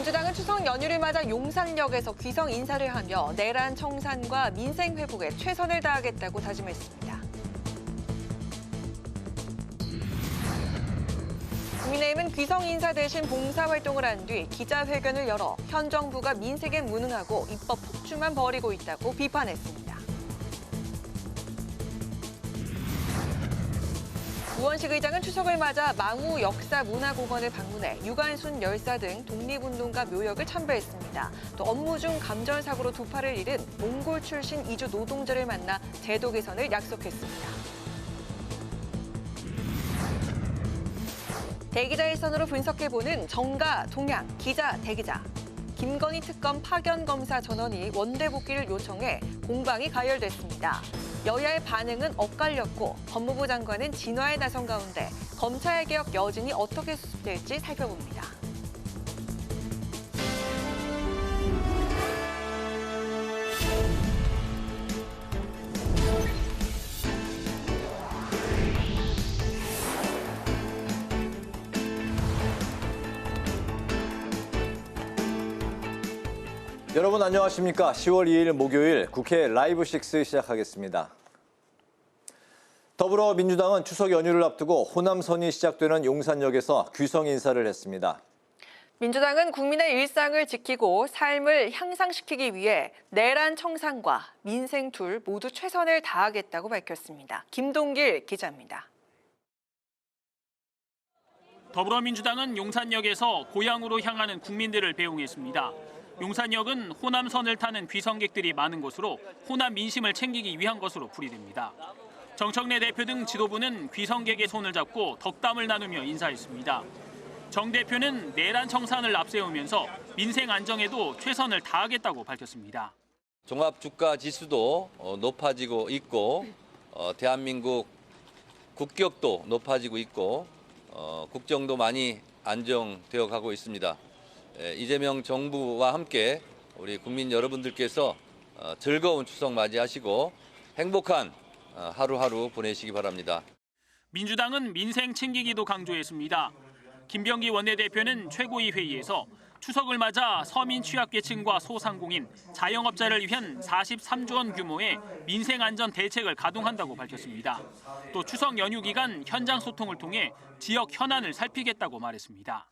민주당은 추석 연휴를 맞아 용산역에서 귀성 인사를 하며 내란 청산과 민생 회복에 최선을 다하겠다고 다짐했습니다. 국민의힘은 귀성 인사 대신 봉사활동을 한 뒤 기자회견을 열어 현 정부가 민생에 무능하고 입법 폭주만 벌이고 있다고 비판했습니다. 우원식 의장은 추석을 맞아 망우 역사문화공원을 방문해 유관순 열사 등 독립운동가 묘역을 참배했습니다. 또 업무 중 감전사고로 두 팔을 잃은 몽골 출신 이주 노동자를 만나 제도 개선을 약속했습니다. 대기자 일선으로 분석해보는 정가, 동향, 기자, 대기자. 김건희 특검 파견 검사 전원이 원대 복귀를 요청해 공방이 가열됐습니다. 여야의 반응은 엇갈렸고 법무부 장관은 진화에 나선 가운데 검찰개혁 여진이 어떻게 수습될지 살펴봅니다. 여러분 안녕하십니까? 10월 2일 목요일 국회 라이브 6 시작하겠습니다. 더불어민주당은 추석 연휴를 앞두고 호남선이 시작되는 용산역에서 귀성 인사를 했습니다. 민주당은 국민의 일상을 지키고 삶을 향상시키기 위해 내란 청산과 민생 둘 모두 최선을 다하겠다고 밝혔습니다. 김동길 기자입니다. 더불어민주당은 용산역에서 고향으로 향하는 국민들을 배웅했습니다. 용산역은 호남선을 타는 귀성객들이 많은 곳으로 호남 민심을 챙기기 위한 것으로 풀이됩니다. 정청래 대표 등 지도부는 귀성객의 손을 잡고 덕담을 나누며 인사했습니다. 정 대표는 내란 청산을 앞세우면서 민생 안정에도 최선을 다하겠다고 밝혔습니다. 종합주가 지수도 높아지고 있고 대한민국 국격도 높아지고 있고 국정도 많이 안정되어 가고 있습니다. 이재명 정부와 함께 우리 국민 여러분들께서 즐거운 추석 맞이하시고 행복한 하루하루 보내시기 바랍니다. 민주당은 민생 챙기기도 강조했습니다. 김병기 원내대표는 최고위 회의에서 추석을 맞아 서민 취약계층과 소상공인, 자영업자를 위한 43조 원 규모의 민생 안전 대책을 가동한다고 밝혔습니다. 또 추석 연휴 기간 현장 소통을 통해 지역 현안을 살피겠다고 말했습니다.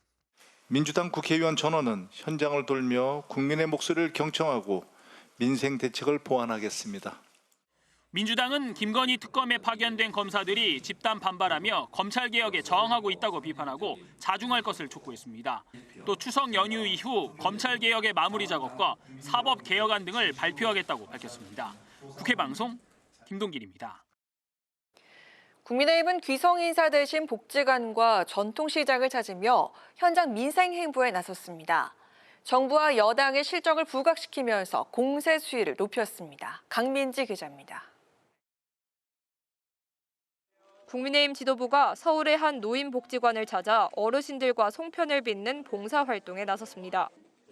민주당 국회의원 전원은 현장을 돌며 국민의 목소리를 경청하고 민생 대책을 보완하겠습니다. 민주당은 김건희 특검에 파견된 검사들이 집단 반발하며 검찰개혁에 저항하고 있다고 비판하고 자중할 것을 촉구했습니다. 또 추석 연휴 이후 검찰개혁의 마무리 작업과 사법개혁안 등을 발표하겠다고 밝혔습니다. 국회방송 김동길입니다. 국민의힘은 귀성 인사 대신 복지관과 전통시장을 찾으며 현장 민생 행보에 나섰습니다. 정부와 여당의 실정을 부각시키면서 공세 수위를 높였습니다. 강민지 기자입니다. 국민의힘 지도부가 서울의 한 노인복지관을 찾아 어르신들과 송편을 빚는 봉사활동에 나섰습니다.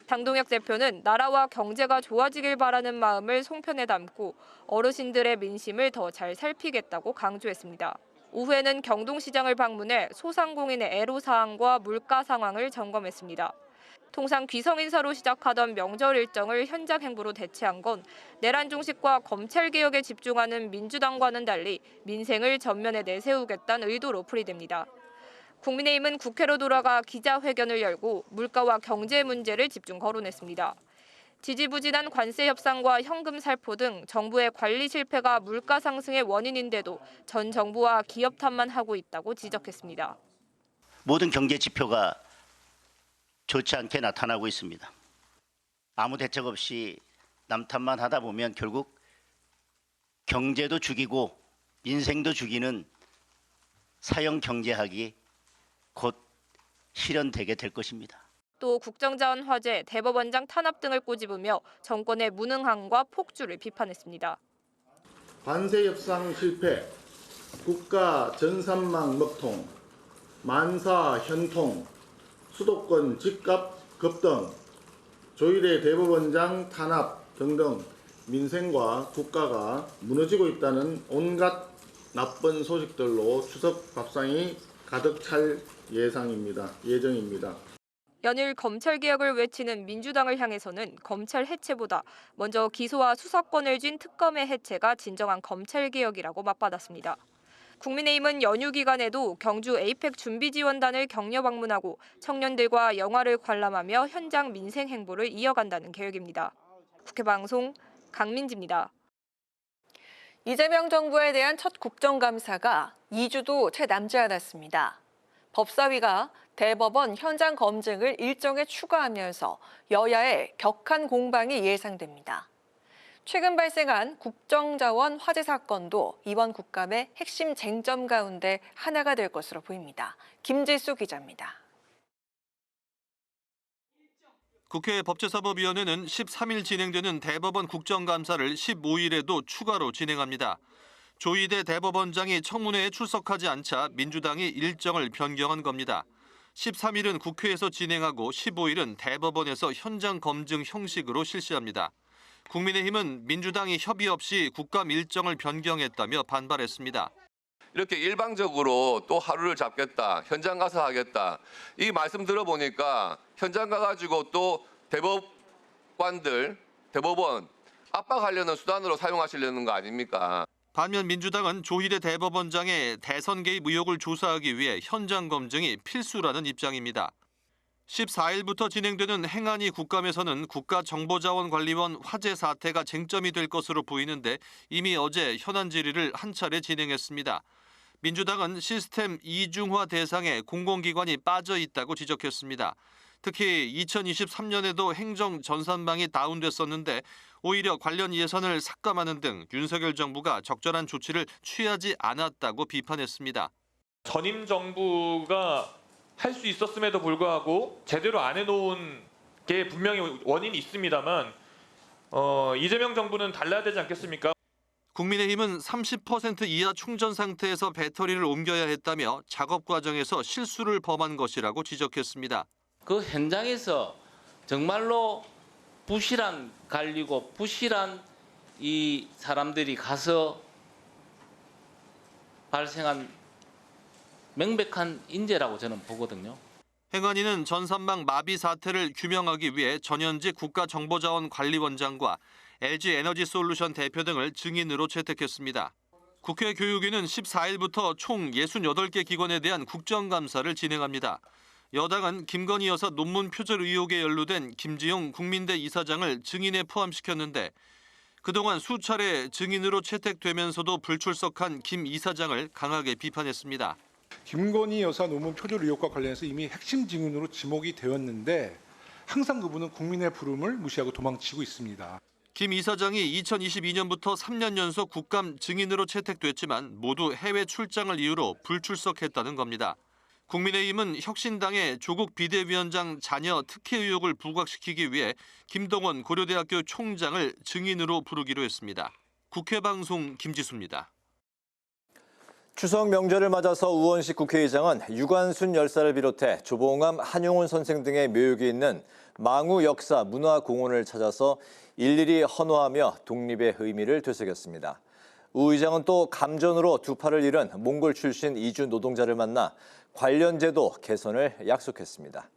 장동혁 대표는 나라와 경제가 좋아지길 바라는 마음을 송편에 담고 어르신들의 민심을 더 잘 살피겠다고 강조했습니다. 오후에는 경동시장을 방문해 소상공인의 애로사항과 물가 상황을 점검했습니다. 통상 귀성 인사로 시작하던 명절 일정을 현장 행보로 대체한 건 내란 종식과 검찰개혁에 집중하는 민주당과는 달리 민생을 전면에 내세우겠다는 의도로 풀이됩니다. 국민의힘은 국회로 돌아가 기자회견을 열고 물가와 경제 문제를 집중 거론했습니다. 지지부진한 관세 협상과 현금 살포 등 정부의 관리 실패가 물가 상승의 원인인데도 전 정부와 기업 탓만 하고 있다고 지적했습니다. 모든 경제 지표가 좋지 않게 나타나고 있습니다. 아무 대책 없이 남 탓만 하다 보면 결국 경제도 죽이고 민생도 죽이는 사형 경제학이 곧 실현되게 될 것입니다. 또 국정자원 화재, 대법원장 탄압 등을 꼬집으며 정권의 무능함과 폭주를 비판했습니다. 관세 협상 실패, 국가 전산망 먹통, 만사 현통, 수도권 집값 급등, 조일의 대법원장 탄압 등등 민생과 국가가 무너지고 있다는 온갖 나쁜 소식들로 추석 밥상이 가득 찰 예정입니다. 연일 검찰개혁을 외치는 민주당을 향해서는 검찰 해체보다 먼저 기소와 수사권을 쥔 특검의 해체가 진정한 검찰개혁이라고 맞받았습니다. 국민의힘은 연휴 기간에도 경주 에이펙 준비지원단을 격려 방문하고 청년들과 영화를 관람하며 현장 민생 행보를 이어간다는 계획입니다. 국회 방송 강민지입니다. 이재명 정부에 대한 첫 국정감사가 2주도 채 남지 않았습니다. 법사위가 대법원 현장 검증을 일정에 추가하면서 여야의 격한 공방이 예상됩니다. 최근 발생한 국정자원 화재 사건도 이번 국감의 핵심 쟁점 가운데 하나가 될 것으로 보입니다. 김지수 기자입니다. 국회 법제사법위원회는 13일 진행되는 대법원 국정감사를 15일에도 추가로 진행합니다. 조희대 대법원장이 청문회에 출석하지 않자 민주당이 일정을 변경한 겁니다. 13일은 국회에서 진행하고 15일은 대법원에서 현장 검증 형식으로 실시합니다. 국민의힘은 민주당이 협의 없이 국감 일정을 변경했다며 반발했습니다. 이렇게 일방적으로 또 하루를 잡겠다, 현장 가서 하겠다. 이 말씀 들어보니까 현장 가가지고 또 대법원 압박하려는 수단으로 사용하시려는 거 아닙니까? 반면 민주당은 조희대 대법원장의 대선 개입 의혹을 조사하기 위해 현장 검증이 필수라는 입장입니다. 14일부터 진행되는 행안위 국감에서는 국가정보자원관리원 화재 사태가 쟁점이 될 것으로 보이는데 이미 어제 현안 질의를 한 차례 진행했습니다. 민주당은 시스템 이중화 대상에 공공기관이 빠져 있다고 지적했습니다. 특히 2023년에도 행정 전산망이 다운됐었는데 오히려 관련 예산을 삭감하는 등 윤석열 정부가 적절한 조치를 취하지 않았다고 비판했습니다. 전임 정부가 할 수 있었음에도 불구하고 제대로 안 해놓은 게 분명히 원인이 있습니다만 이재명 정부는 달라야 되지 않겠습니까? 국민의힘은 30% 이하 충전 상태에서 배터리를 옮겨야 했다며 작업 과정에서 실수를 범한 것이라고 지적했습니다. 그 현장에서 정말로 부실한 관리고 부실한 이 사람들이 가서 발생한 명백한 인재라고 저는 보거든요. 행안위는 전산망 마비 사태를 규명하기 위해 전현직 국가정보자원관리원장과 LG에너지솔루션 대표 등을 증인으로 채택했습니다. 국회 교육위는 14일부터 총 68개 기관에 대한 국정감사를 진행합니다. 여당은 김건희 여사 논문 표절 의혹에 연루된 김지용 국민대 이사장을 증인에 포함시켰는데 그동안 수차례 증인으로 채택되면서도 불출석한 김 이사장을 강하게 비판했습니다. 김건희 여사 논문 표절 의혹과 관련해서 이미 핵심 증인으로 지목이 되었는데 항상 그분은 국민의 부름을 무시하고 도망치고 있습니다. 김 이사장이 2022년부터 3년 연속 국감 증인으로 채택됐지만 모두 해외 출장을 이유로 불출석했다는 겁니다. 국민의힘은 혁신당의 조국 비대위원장 자녀 특혜 의혹을 부각시키기 위해 김동원 고려대학교 총장을 증인으로 부르기로 했습니다. 국회 방송 김지수입니다. 추석 명절을 맞아서 우원식 국회의장은 유관순 열사를 비롯해 조봉암, 한용운 선생 등의 묘역이 있는 망우 역사 문화공원을 찾아서 일일이 헌화하며 독립의 의미를 되새겼습니다. 우 의장은 또 감전으로 두 팔을 잃은 몽골 출신 이주 노동자를 만나 관련 제도 개선을 약속했습니다.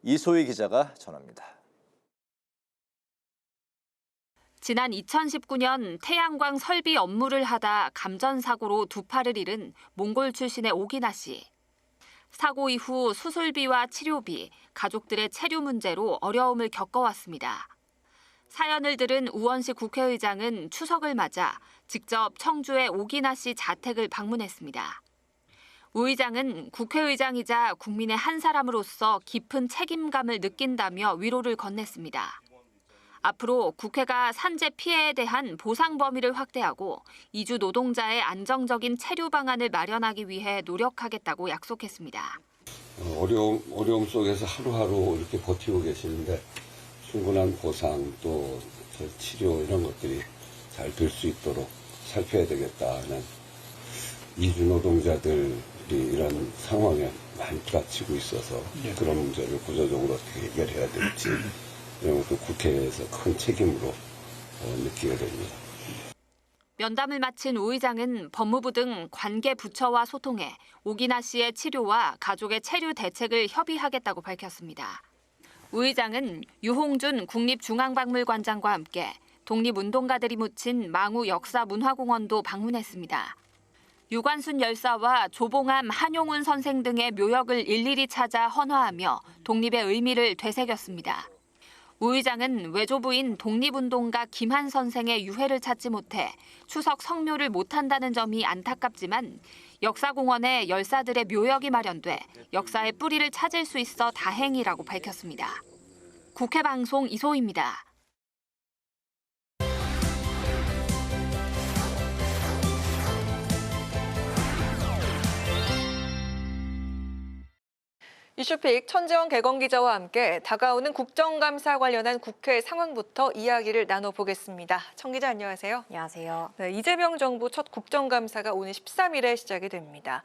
이소희 기자가 전합니다. 지난 2019년 태양광 설비 업무를 하다 감전사고로 두 팔을 잃은 몽골 출신의 오기나 씨. 사고 이후 수술비와 치료비, 가족들의 체류 문제로 어려움을 겪어왔습니다. 사연을 들은 우원식 국회의장은 추석을 맞아 직접 청주의 오기나 씨 자택을 방문했습니다. 우 의장은 국회의장이자 국민의 한 사람으로서 깊은 책임감을 느낀다며 위로를 건넸습니다. 앞으로 국회가 산재 피해에 대한 보상 범위를 확대하고 이주 노동자의 안정적인 체류 방안을 마련하기 위해 노력하겠다고 약속했습니다. 어려움 속에서 하루하루 이렇게 버티고 계시는데 충분한 보상 또 치료 이런 것들이 잘 될 수 있도록 살펴야 되겠다는 이주 노동자들이 이런 상황에 많이 부딪히고 있어서 그런 문제를 구조적으로 어떻게 해결해야 될지 이런 것도 국회에서 큰 책임으로 느끼게 됩니다. 면담을 마친 우 의장은 법무부 등 관계 부처와 소통해 오기나 씨의 치료와 가족의 체류 대책을 협의하겠다고 밝혔습니다. 우 의장은 유홍준 국립중앙박물관장과 함께 독립운동가들이 묻힌 망우 역사문화공원도 방문했습니다. 유관순 열사와 조봉암, 한용운 선생 등의 묘역을 일일이 찾아 헌화하며 독립의 의미를 되새겼습니다. 우 의장은 외조부인 독립운동가 김한 선생의 유해를 찾지 못해 추석 성묘를 못한다는 점이 안타깝지만 역사공원에 열사들의 묘역이 마련돼 역사의 뿌리를 찾을 수 있어 다행이라고 밝혔습니다. 국회 방송 이소희입니다. 이슈픽 천재원 개건 기자와 함께 다가오는 국정감사 관련한 국회 상황부터 이야기를 나눠보겠습니다. 천 기자 안녕하세요. 안녕하세요. 네, 이재명 정부 첫 국정감사가 오는 13일에 시작이 됩니다.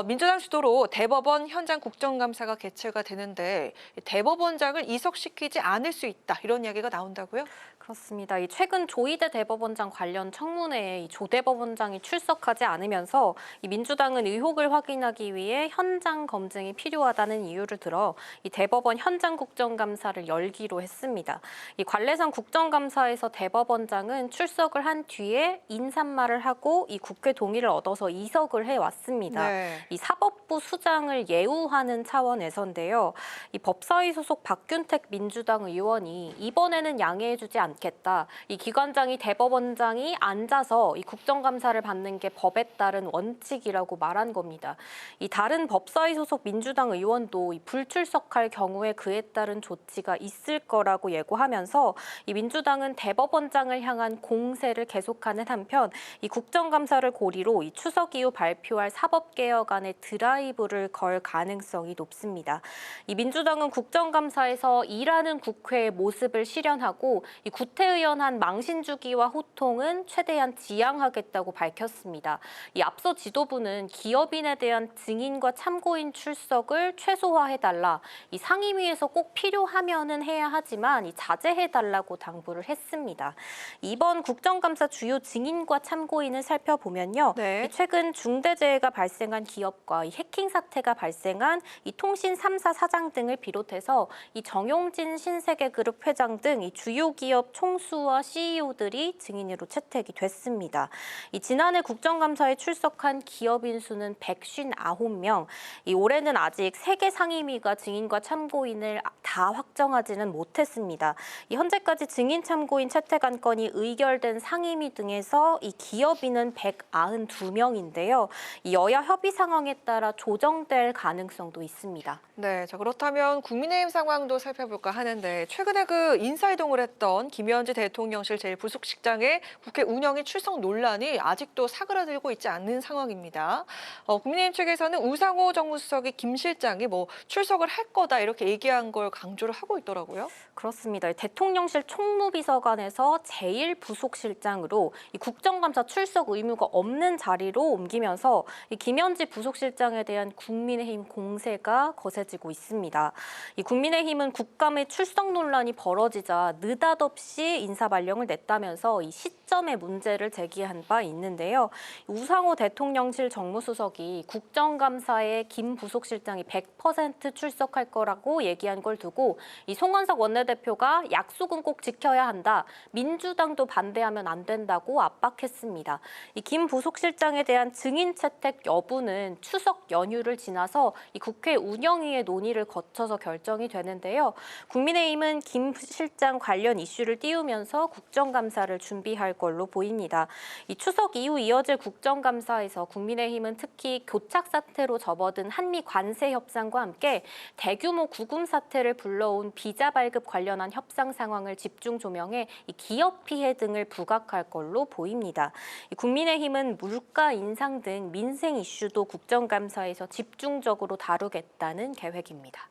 민주당 주도로 대법원 현장 국정감사가 개최가 되는데 대법원장을 이석시키지 않을 수 있다 이런 이야기가 나온다고요? 그렇습니다. 최근 조희대 대법원장 관련 청문회에 이 조 대법원장이 출석하지 않으면서 이 민주당은 의혹을 확인하기 위해 현장 검증이 필요하다는 이유를 들어 이 대법원 현장 국정감사를 열기로 했습니다. 이 관례상 국정감사에서 대법원장은 출석을 한 뒤에 인사말을 하고 이 국회 동의를 얻어서 이석을 해왔습니다. 네. 이 사법부 수장을 예우하는 차원에서인데요. 이 법사위 소속 박균택 민주당 의원이 이번에는 양해해주지 않겠다. 이 기관장이 대법원장이 앉아서 이 국정감사를 받는 게 법에 따른 원칙이라고 말한 겁니다. 이 다른 법사위 소속 민주당 의원도 이 불출석할 경우에 그에 따른 조치가 있을 거라고 예고하면서 이 민주당은 대법원장을 향한 공세를 계속하는 한편 이 국정감사를 고리로 이 추석 이후 발표할 사법개혁안에 드라이브를 걸 가능성이 높습니다. 이 민주당은 국정감사에서 일하는 국회의 모습을 실현하고 이 구태의연한 망신주기와 호통은 최대한 지양하겠다고 밝혔습니다. 이 앞서 지도부는 기업인에 대한 증인과 참고인 출석을 최소화해달라. 이 상임위에서 꼭 필요하면은 해야 하지만 이 자제해달라고 당부를 했습니다. 이번 국정감사 주요 증인과 참고인을 살펴보면요. 네. 최근 중대재해가 발생한 기업과 이 해킹 사태가 발생한 이 통신 3사 사장 등을 비롯해서 이 정용진 신세계그룹 회장 등 이 주요 기업 총수와 CEO들이 증인으로 채택이 됐습니다. 이 지난해 국정감사에 출석한 기업인 수는 159명. 이 올해는 아직 3개 상임위가 증인과 참고인을 다 확정하지는 못했습니다. 이 현재까지 증인 참고인 채택 안건이 의결된 상임위 등에서 이 기업인은 192명인데요. 이 여야 협의 상황에 따라 조정될 가능성도 있습니다. 네, 자 그렇다면 국민의힘 상황도 살펴볼까 하는데 최근에 그 인사이동을 했던 김현지 대통령실 제1부속실장의 국회 운영의 출석 논란이 아직도 사그라들고 있지 않는 상황입니다. 국민의힘 측에서는 우상호 정무수석이 김 실장이 출석을 할 거다 이렇게 얘기한 걸 강조를 하고 있더라고요. 그렇습니다. 대통령실 총무비서관에서 제1부속실장으로 이 국정감사 출석 의무가 없는 자리로 옮기면서 이 김현지 부속실장에 대한 국민의힘 공세가 거세지고 있습니다. 이 국민의힘은 국감의 출석 논란이 벌어지자 느닷없이 인사발령을 냈다면서 이 시점에 문제를 제기한 바 있는데요. 우상호 대통령실 정무수석이 국정감사에 김 부속실장이 100% 출석할 거라고 얘기한 걸 두고 이 송원석 원내대표가 약속은 꼭 지켜야 한다. 민주당도 반대하면 안 된다고 압박했습니다. 이 김 부속실장에 대한 증인 채택 여부는 추석 연휴를 지나서 이 국회 운영위의 논의를 거쳐서 결정이 되는데요. 국민의힘은 김 실장 관련 이슈를 띄우면서 국정감사를 준비할 걸로 보입니다. 이 추석 이후 이어질 국정감사에서 국민의힘은 특히 교착 사태로 접어든 한미 관세 협상과 함께 대규모 구금 사태를 불러온 비자 발급 관련한 협상 상황을 집중 조명해 이 기업 피해 등을 부각할 걸로 보입니다. 국민의힘은 물가 인상 등 민생 이슈도 국정감사에서 집중적으로 다루겠다는 계획입니다.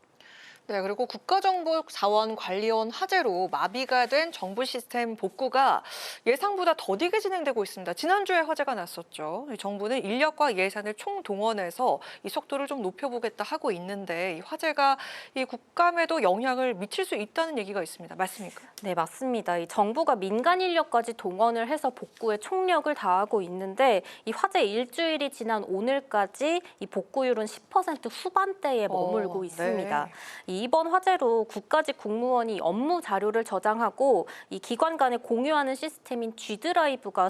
네, 그리고 국가정보자원관리원 화재로 마비가 된 정부 시스템 복구가 예상보다 더디게 진행되고 있습니다. 지난주에 화재가 났었죠. 정부는 인력과 예산을 총동원해서 이 속도를 좀 높여보겠다 하고 있는데 이 화재가 이 국감에도 영향을 미칠 수 있다는 얘기가 있습니다. 맞습니까? 네, 맞습니다. 이 정부가 민간 인력까지 동원을 해서 복구에 총력을 다하고 있는데 이 화재 일주일이 지난 오늘까지 이 복구율은 10% 후반대에 머물고 있습니다. 네. 이번 화재로 국가직 공무원이 업무 자료를 저장하고 이 기관 간에 공유하는 시스템인 G드라이브가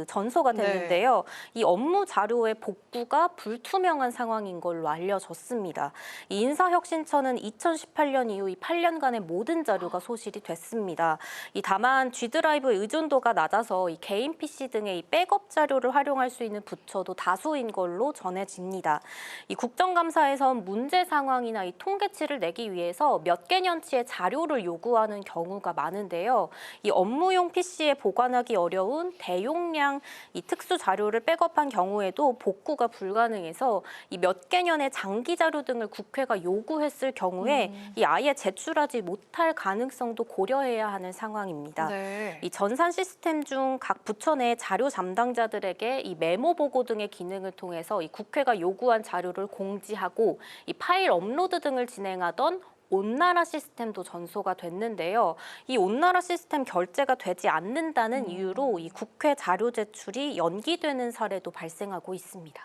전소가 됐는데요. 이 업무 자료의 복구가 불투명한 상황인 걸로 알려졌습니다. 이 인사혁신처는 2018년 이후 이 8년간의 모든 자료가 소실이 됐습니다. 다만 G드라이브의 의존도가 낮아서 이 개인 PC 등의 이 백업 자료를 활용할 수 있는 부처도 다수인 걸로 전해집니다. 이 국정감사에선 문제 상황이나 이 통계치를 내기 위해서 몇 개년치의 자료를 요구하는 경우가 많은데요. 이 업무용 PC에 보관하기 어려운 대용량 이 특수 자료를 백업한 경우에도 복구가 불가능해서 이 몇 개년의 장기 자료 등을 국회가 요구했을 경우에 이 아예 제출하지 못할 가능성도 고려해야 하는 상황입니다. 네. 이 전산 시스템 중 각 부처 내 자료 담당자들에게 이 메모 보고 등의 기능을 통해서 이 국회가 요구한 자료를 공지하고 이 파일 업로드 등을 진행하던 온나라 시스템도 전소가 됐는데요. 이 온나라 시스템 결제가 되지 않는다는 이유로 이 국회 자료 제출이 연기되는 사례도 발생하고 있습니다.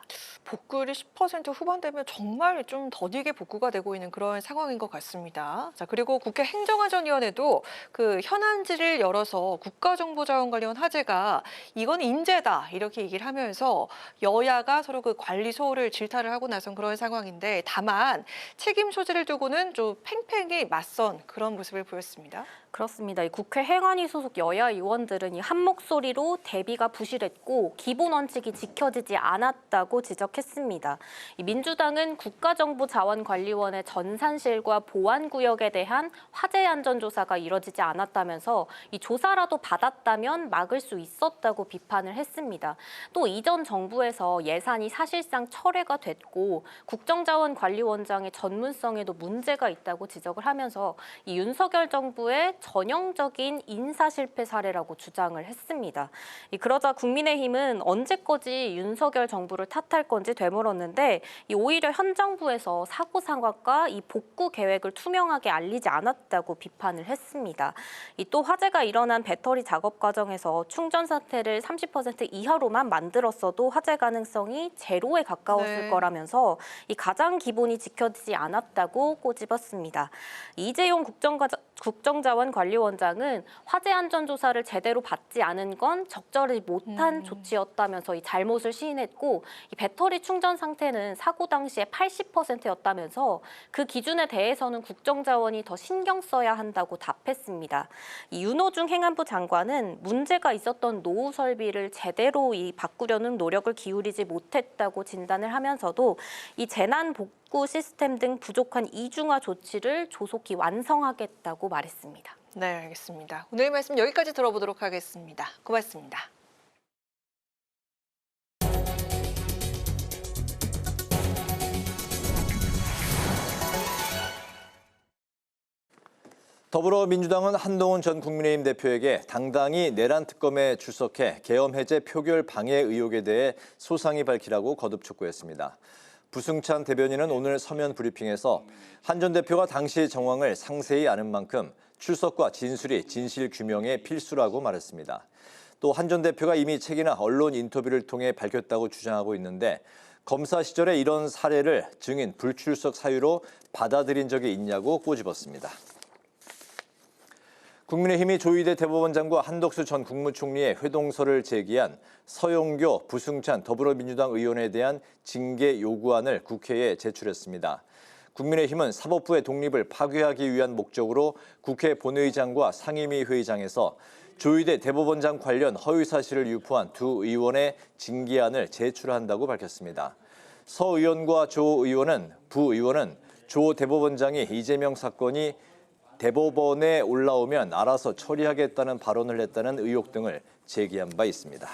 복구율이 10% 후반되면 정말 좀 더디게 복구가 되고 있는 그런 상황인 것 같습니다. 자, 그리고 국회 행정안전위원회도 그 현안지를 열어서 국가정보자원관련 화제가 이건 인재다 이렇게 얘기를 하면서 여야가 서로 그 관리 소홀을 질타를 하고 나선 그런 상황인데 다만 책임 소재를 두고는 좀 팽팽히 맞선 그런 모습을 보였습니다. 그렇습니다. 이 국회 행안위 소속 여야 의원들은 이 한 목소리로 대비가 부실했고 기본 원칙이 지켜지지 않았다고 지적했습니다. 이 민주당은 국가정보자원관리원의 전산실과 보안구역에 대한 화재 안전 조사가 이뤄지지 않았다면서 이 조사라도 받았다면 막을 수 있었다고 비판을 했습니다. 또 이전 정부에서 예산이 사실상 철회가 됐고 국정자원관리원장의 전문성에도 문제가 있다고 지적을 하면서 이 윤석열 정부의 전형적인 인사 실패 사례라고 주장을 했습니다. 그러자 국민의힘은 언제까지 윤석열 정부를 탓할 건지 되물었는데 오히려 현 정부에서 사고 상황과 이 복구 계획을 투명하게 알리지 않았다고 비판을 했습니다. 또 화재가 일어난 배터리 작업 과정에서 충전 상태를 30% 이하로만 만들었어도 화재 가능성이 제로에 가까웠을 거라면서 가장 기본이 지켜지지 않았다고 꼬집었습니다. 이재용 국정자원관리원장은 화재 안전 조사를 제대로 받지 않은 건 적절히 못한 조치였다면서 이 잘못을 시인했고 이 배터리 충전 상태는 사고 당시에 80%였다면서 그 기준에 대해서는 국정자원이 더 신경 써야 한다고 답했습니다. 이 윤호중 행안부 장관은 문제가 있었던 노후 설비를 제대로 바꾸려는 노력을 기울이지 못했다고 진단을 하면서도 이 재난 복구 시스템 등 부족한 이중화 조치를 조속히 완성하겠다고 말했습니다. 네, 알겠습니다. 오늘 말씀 여기까지 들어보도록 하겠습니다. 고맙습니다. 더불어민주당은 한동훈 전 국민의힘 대표에게 당당히 내란 특검에 출석해 계엄 해제 표결 방해 의혹에 대해 소상히 밝히라고 거듭 촉구했습니다. 부승찬 대변인은 오늘 서면 브리핑에서 한 전 대표가 당시 정황을 상세히 아는 만큼 출석과 진술이 진실 규명에 필수라고 말했습니다. 또 한 전 대표가 이미 책이나 언론 인터뷰를 통해 밝혔다고 주장하고 있는데 검사 시절에 이런 사례를 증인 불출석 사유로 받아들인 적이 있냐고 꼬집었습니다. 국민의힘이 조희대 대법원장과 한덕수 전 국무총리의 회동서를 제기한 서영교, 부승찬 더불어민주당 의원에 대한 징계 요구안을 국회에 제출했습니다. 국민의힘은 사법부의 독립을 파괴하기 위한 목적으로 국회 본회의장과 상임위 회의장에서 조희대 대법원장 관련 허위사실을 유포한 두 의원의 징계안을 제출한다고 밝혔습니다. 서 의원과 조 의원은 조 대법원장이 이재명 사건이 대법원에 올라오면 알아서 처리하겠다는 발언을 했다는 의혹 등을 제기한 바 있습니다.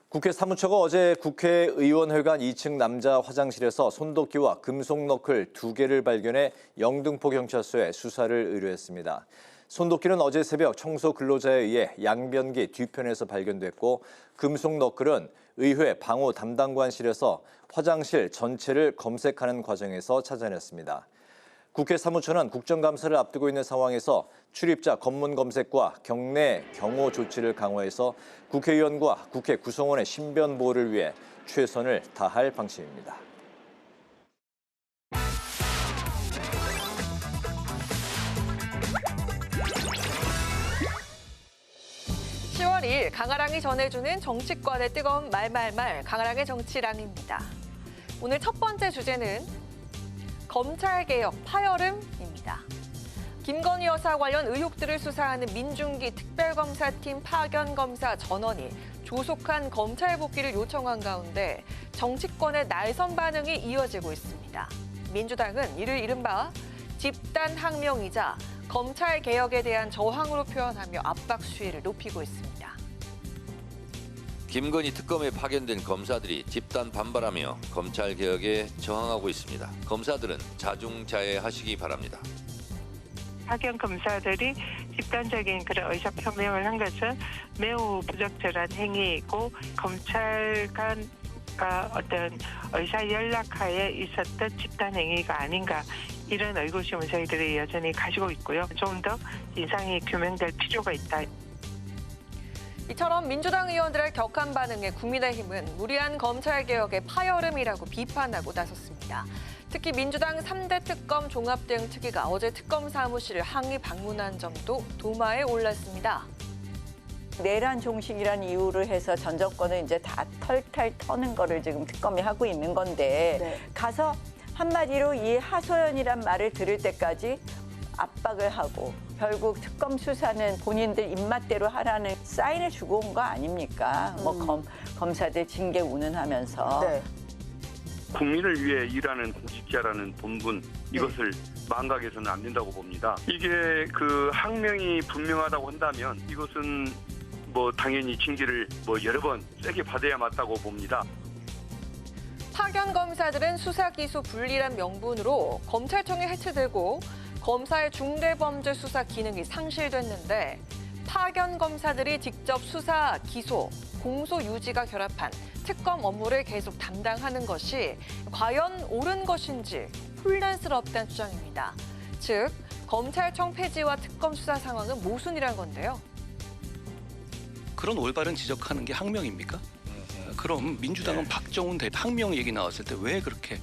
국회 사무처가 어제 국회의원회관 2층 남자 화장실에서 손도끼와 금속 너클 2개를 발견해 영등포 경찰서에 수사를 의뢰했습니다. 손도끼는 어제 새벽 청소 근로자에 의해 양변기 뒤편에서 발견됐고 금속 너클은 의회 방호 담당관실에서 화장실 전체를 검색하는 과정에서 찾아냈습니다. 국회 사무처는 국정감사를 앞두고 있는 상황에서 출입자 검문 검색과 경내 경호 조치를 강화해서 국회의원과 국회 구성원의 신변 보호를 위해 최선을 다할 방침입니다. 매일 강아랑이 전해주는 정치권의 뜨거운 말말말 강아랑의 정치랑입니다. 오늘 첫 번째 주제는 검찰개혁 파열음입니다. 김건희 여사 관련 의혹들을 수사하는 민중기 특별검사팀 파견검사 전원이 조속한 검찰 복귀를 요청한 가운데 정치권의 날선 반응이 이어지고 있습니다. 민주당은 이를 이른바 집단 항명이자 검찰 개혁에 대한 저항으로 표현하며 압박 수위를 높이고 있습니다. 김건희 특검에 파견된 검사들이 집단 반발하며 검찰 개혁에 저항하고 있습니다. 검사들은 자중자애하시기 바랍니다. 파견 검사들이 집단적인 그런 의사 표명을 한 것은 매우 부적절한 행위이고 검찰 간 어떤 의사 연락하에 있었던 집단 행위가 아닌가 이런 의구심을 저희들이 여전히 가지고 있고요. 좀 더 진상이 규명될 필요가 있다. 이처럼 민주당 의원들의 격한 반응에 국민의힘은 무리한 검찰개혁의 파열음이라고 비판하고 나섰습니다. 특히 민주당 3대 특검 종합대응특위가 어제 특검 사무실을 항의 방문한 점도 도마에 올랐습니다. 내란 종식이라는 이유를 해서 전 정권을 이제 다 털탈 터는 거를 지금 특검이 하고 있는 건데 가서 한마디로 이 하소연이란 말을 들을 때까지 압박을 하고 결국 특검 수사는 본인들 입맛대로 하라는 사인을 주고 온 거 아닙니까? 뭐 검사들 징계 운운하면서. 국민을 위해 일하는 공직자라는 본분 이것을 망각해서는 안 된다고 봅니다. 이게 그 항명이 분명하다고 한다면 이것은 뭐 당연히 징계를 뭐 여러 번 세게 받아야 맞다고 봅니다. 파견 검사들은 수사 기소 분리란 명분으로 검찰청에 해체되고 검사의 중대범죄 수사 기능이 상실됐는데 파견 검사들이 직접 수사, 기소, 공소 유지가 결합한 특검 업무를 계속 담당하는 것이 과연 옳은 것인지 혼란스럽다는 주장입니다. 즉, 검찰청 폐지와 특검 수사 상황은 모순이란 건데요. 그런 올바른 지적하는 게 항명입니까? 그럼 민주당은 박정훈 대표 항명 얘기 나왔을 때 왜 그렇게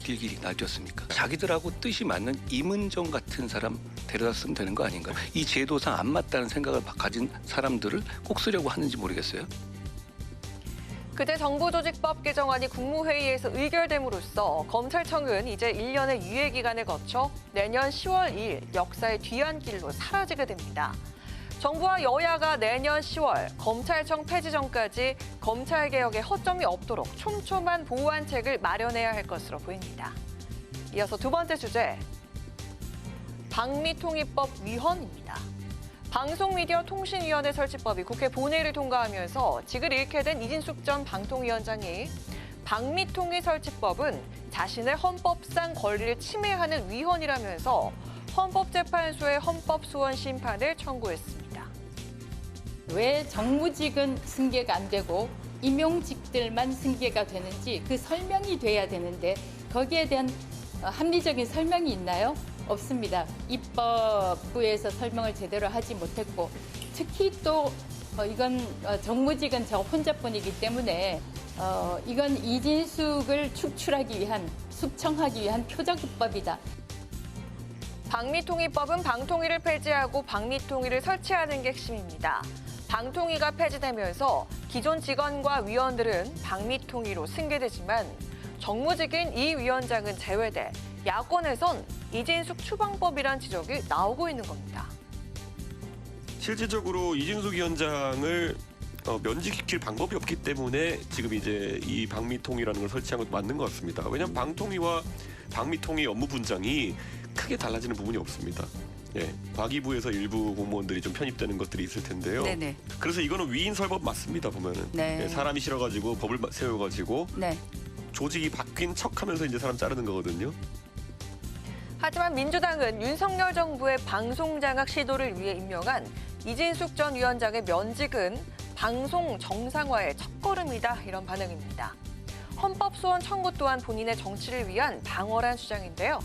길게 날뛰었습니까? 자기들하고 뜻이 맞는 임은정 같은 사람 데려다 쓰면 되는 거 아닌가요? 이 제도상 안 맞다는 생각을 가진 사람들을 꼭 쓰려고 하는지 모르겠어요. 그제 정부조직법 개정안이 국무회의에서 의결됨으로써 검찰청은 이제 1년의 유예 기간을 거쳐 내년 10월 2일 역사의 뒤안길로 사라지게 됩니다. 정부와 여야가 내년 10월 검찰청 폐지 전까지 검찰개혁에 허점이 없도록 촘촘한 보완책을 마련해야 할 것으로 보입니다. 이어서 두 번째 주제, 방미통일법 위헌입니다. 방송미디어통신위원회 설치법이 국회 본회의를 통과하면서 직을 잃게 된 이진숙 전 방통위원장이 방미통일 설치법은 자신의 헌법상 권리를 침해하는 위헌이라면서 헌법재판소의 헌법소원 심판을 청구했습니다. 왜 정무직은 승계가 안 되고 임용직들만 승계가 되는지 그 설명이 돼야 되는데 거기에 대한 합리적인 설명이 있나요? 없습니다. 입법부에서 설명을 제대로 하지 못했고 특히 또 이건 정무직은 저 혼자뿐이기 때문에 이건 이진숙을 축출하기 위한, 숙청하기 위한 표적법이다. 방미통일법은 방통위를 폐지하고 방미통위를 설치하는 게 핵심입니다. 방통위가 폐지되면서 기존 직원과 위원들은 방미통위로 승계되지만 정무직인 이 위원장은 제외돼 야권에선 이진숙 추방법이란 지적이 나오고 있는 겁니다. 실질적으로 이진숙 위원장을 면직시킬 방법이 없기 때문에 지금 이제 이 방미통위라는 걸 설치한 것도 맞는 것 같습니다. 왜냐하면 방통위와 방미통위 업무 분장이 크게 달라지는 부분이 없습니다. 예, 과기부에서 일부 공무원들이 좀 편입되는 것들이 있을 텐데요. 네네. 그래서 이거는 위인설법 맞습니다. 보면은 네. 예, 사람이 싫어가지고 법을 세워가지고 네. 조직이 바뀐 척하면서 이제 사람 자르는 거거든요. 하지만 민주당은 윤석열 정부의 방송 장악 시도를 위해 임명한 이진숙 전 위원장의 면직은 방송 정상화의 첫걸음이다, 이런 반응입니다. 헌법소원 청구 또한 본인의 정치를 위한 방어란 주장인데요.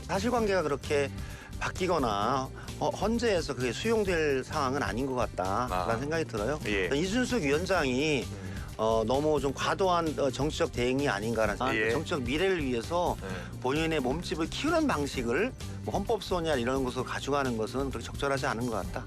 사실관계가 그렇게 바뀌거나 헌재에서 그게 수용될 상황은 아닌 것 같다라는 생각이 들어요. 이준숙 위원장이 너무 좀 과도한 정치적 대응이 아닌가라는 정치적 미래를 위해서 본인의 몸집을 키우는 방식을 뭐 헌법소원이나 이런 것으로 가져가는 것은 그렇게 적절하지 않은 것 같다.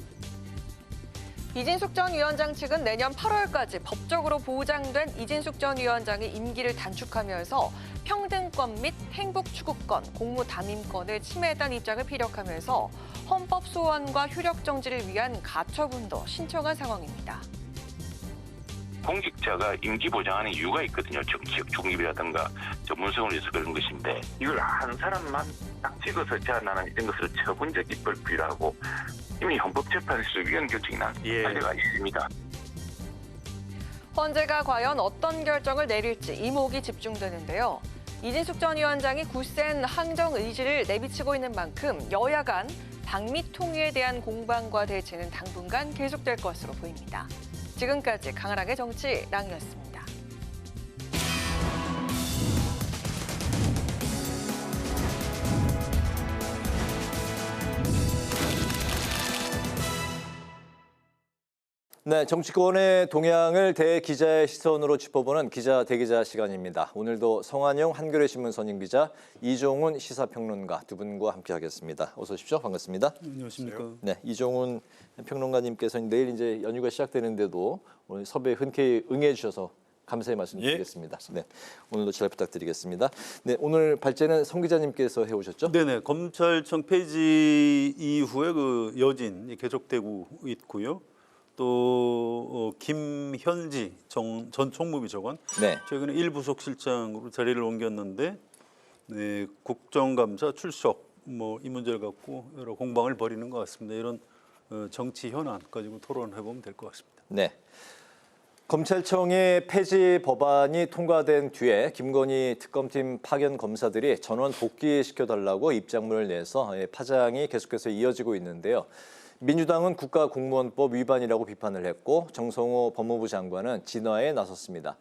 이진숙 전 위원장 측은 내년 8월까지 법적으로 보장된 이진숙 전 위원장의 임기를 단축하면서 평등권 및 행복추구권, 공무담임권을 침해했다는 입장을 피력하면서 헌법 소원과 효력 정지를 위한 가처분도 신청한 상황입니다. 공직자가 임기 보장하는 이유가 있거든요. 정치적 중립이라든가 전문성을 위해서 그런 것인데 이걸 한 사람만 딱 찍어서 제안하는 이런 것을 처분적 입법을 필요하고 이미 헌법재판소에서 위헌 결정이 난 사례가 있습니다. 헌재가 과연 어떤 결정을 내릴지 이목이 집중되는데요. 이진숙 전 위원장이 굳센 항정 의지를 내비치고 있는 만큼 여야 간 방미 통일에 대한 공방과 대치는 당분간 계속될 것으로 보입니다. 지금까지 강하랑의 정치랑이었습니다. 네, 정치권의 동향을 대기자의 시선으로 짚어보는 기자 대기자 시간입니다. 오늘도 성한용 한겨레 신문 선임 기자, 이종훈 시사평론가 두 분과 함께하겠습니다. 어서 오십시오. 반갑습니다. 안녕하십니까. 네, 이종훈 평론가님께서는 내일 이제 연휴가 시작되는데도 오늘 섭외에 흔쾌히 응해 주셔서 감사의 말씀드리겠습니다. 네, 오늘도 잘 부탁드리겠습니다. 네, 오늘 발제는 성 기자님께서 해오셨죠? 네네, 검찰청 폐지 이후에 그 여진이 계속되고 있고요. 또 김현지 전 총무비서관 최근에 1부속실장으로 자리를 옮겼는데 네, 국정감사 출석 이 문제를 갖고 여러 공방을 벌이는 것 같습니다. 이런 정치 현안 가지고 토론해 보면 될 것 같습니다. 네. 검찰청의 폐지 법안이 통과된 뒤에 김건희 특검팀 파견 검사들이 전원 복귀시켜달라고 입장문을 내서 파장이 계속해서 이어지고 있는데요. 민주당은 국가공무원법 위반이라고 비판을 했고 정성호 법무부 장관은 진화에 나섰습니다.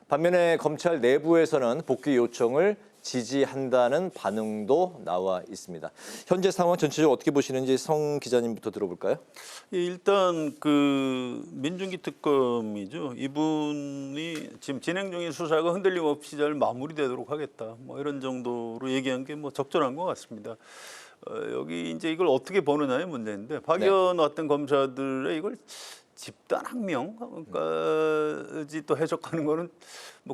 반면에 검찰 내부에서는 복귀 요청을 지지한다는 반응도 나와 있습니다. 현재 상황 전체적으로 어떻게 보시는지 성 기자님부터 들어볼까요? 일단 그 민중기 특검이죠. 이분이 지금 진행 중인 수사가 흔들림 없이 잘 마무리되도록 하겠다. 이런 정도로 얘기한 게 적절한 것 같습니다. 여기 이제 이걸 어떻게 보느냐의 문제인데 파견 왔던 검사들의 이걸 집단 항명까지 또 해석하는 거는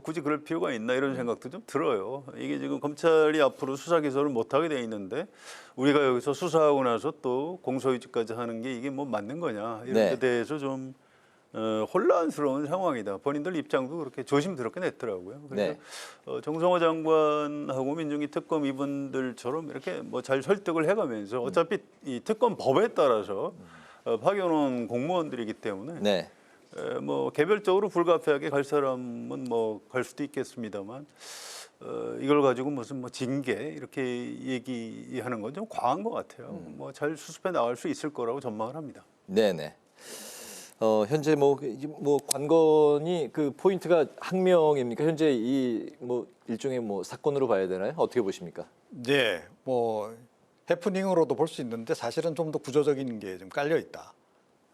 굳이 그럴 필요가 있나 이런 생각도 좀 들어요. 이게 지금 검찰이 앞으로 수사 기소를 못 하게 돼 있는데 우리가 여기서 수사하고 나서 또 공소유지까지 하는 게 이게 맞는 거냐 이런 데 대해서 좀 혼란스러운 상황이다. 본인들 입장도 그렇게 조심스럽게 냈더라고요. 그래서 정성호 장관하고 민중기 특검 이분들처럼 이렇게 잘 설득을 해가면서 어차피 이 특검 법에 따라서 파견 온 공무원들이기 때문에 개별적으로 불가피하게 갈 사람은 갈 수도 있겠습니다만 이걸 가지고 무슨 징계 이렇게 얘기하는 건 좀 과한 것 같아요. 잘 수습해 나갈 수 있을 거라고 전망을 합니다. 네네. 현재 관건이 그 포인트가 항명입니까? 현재 이 일종의 사건으로 봐야 되나요? 어떻게 보십니까? 네, 해프닝으로도 볼 수 있는데 사실은 좀 더 구조적인 게 좀 깔려 있다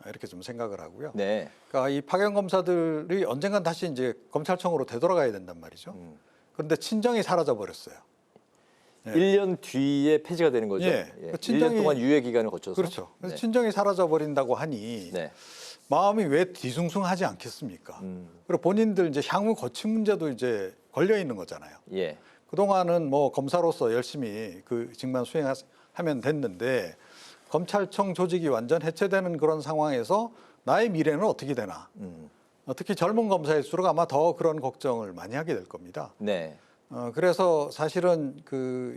이렇게 좀 생각을 하고요. 네. 그러니까 이 파견 검사들이 언젠간 다시 이제 검찰청으로 되돌아가야 된단 말이죠. 그런데 친정이 사라져 버렸어요. 1년 뒤에 폐지가 되는 거죠. 예. 1년 동안 유예 기간을 거쳐서. 그렇죠. 그래서 친정이 사라져 버린다고 하니 마음이 왜 뒤숭숭하지 않겠습니까? 그리고 본인들 이제 향후 거취 문제도 이제 걸려 있는 거잖아요. 예. 그동안은 검사로서 열심히 그 직만 수행하면 됐는데 검찰청 조직이 완전 해체되는 그런 상황에서 나의 미래는 어떻게 되나? 특히 젊은 검사일수록 아마 더 그런 걱정을 많이 하게 될 겁니다. 네. 그래서 사실은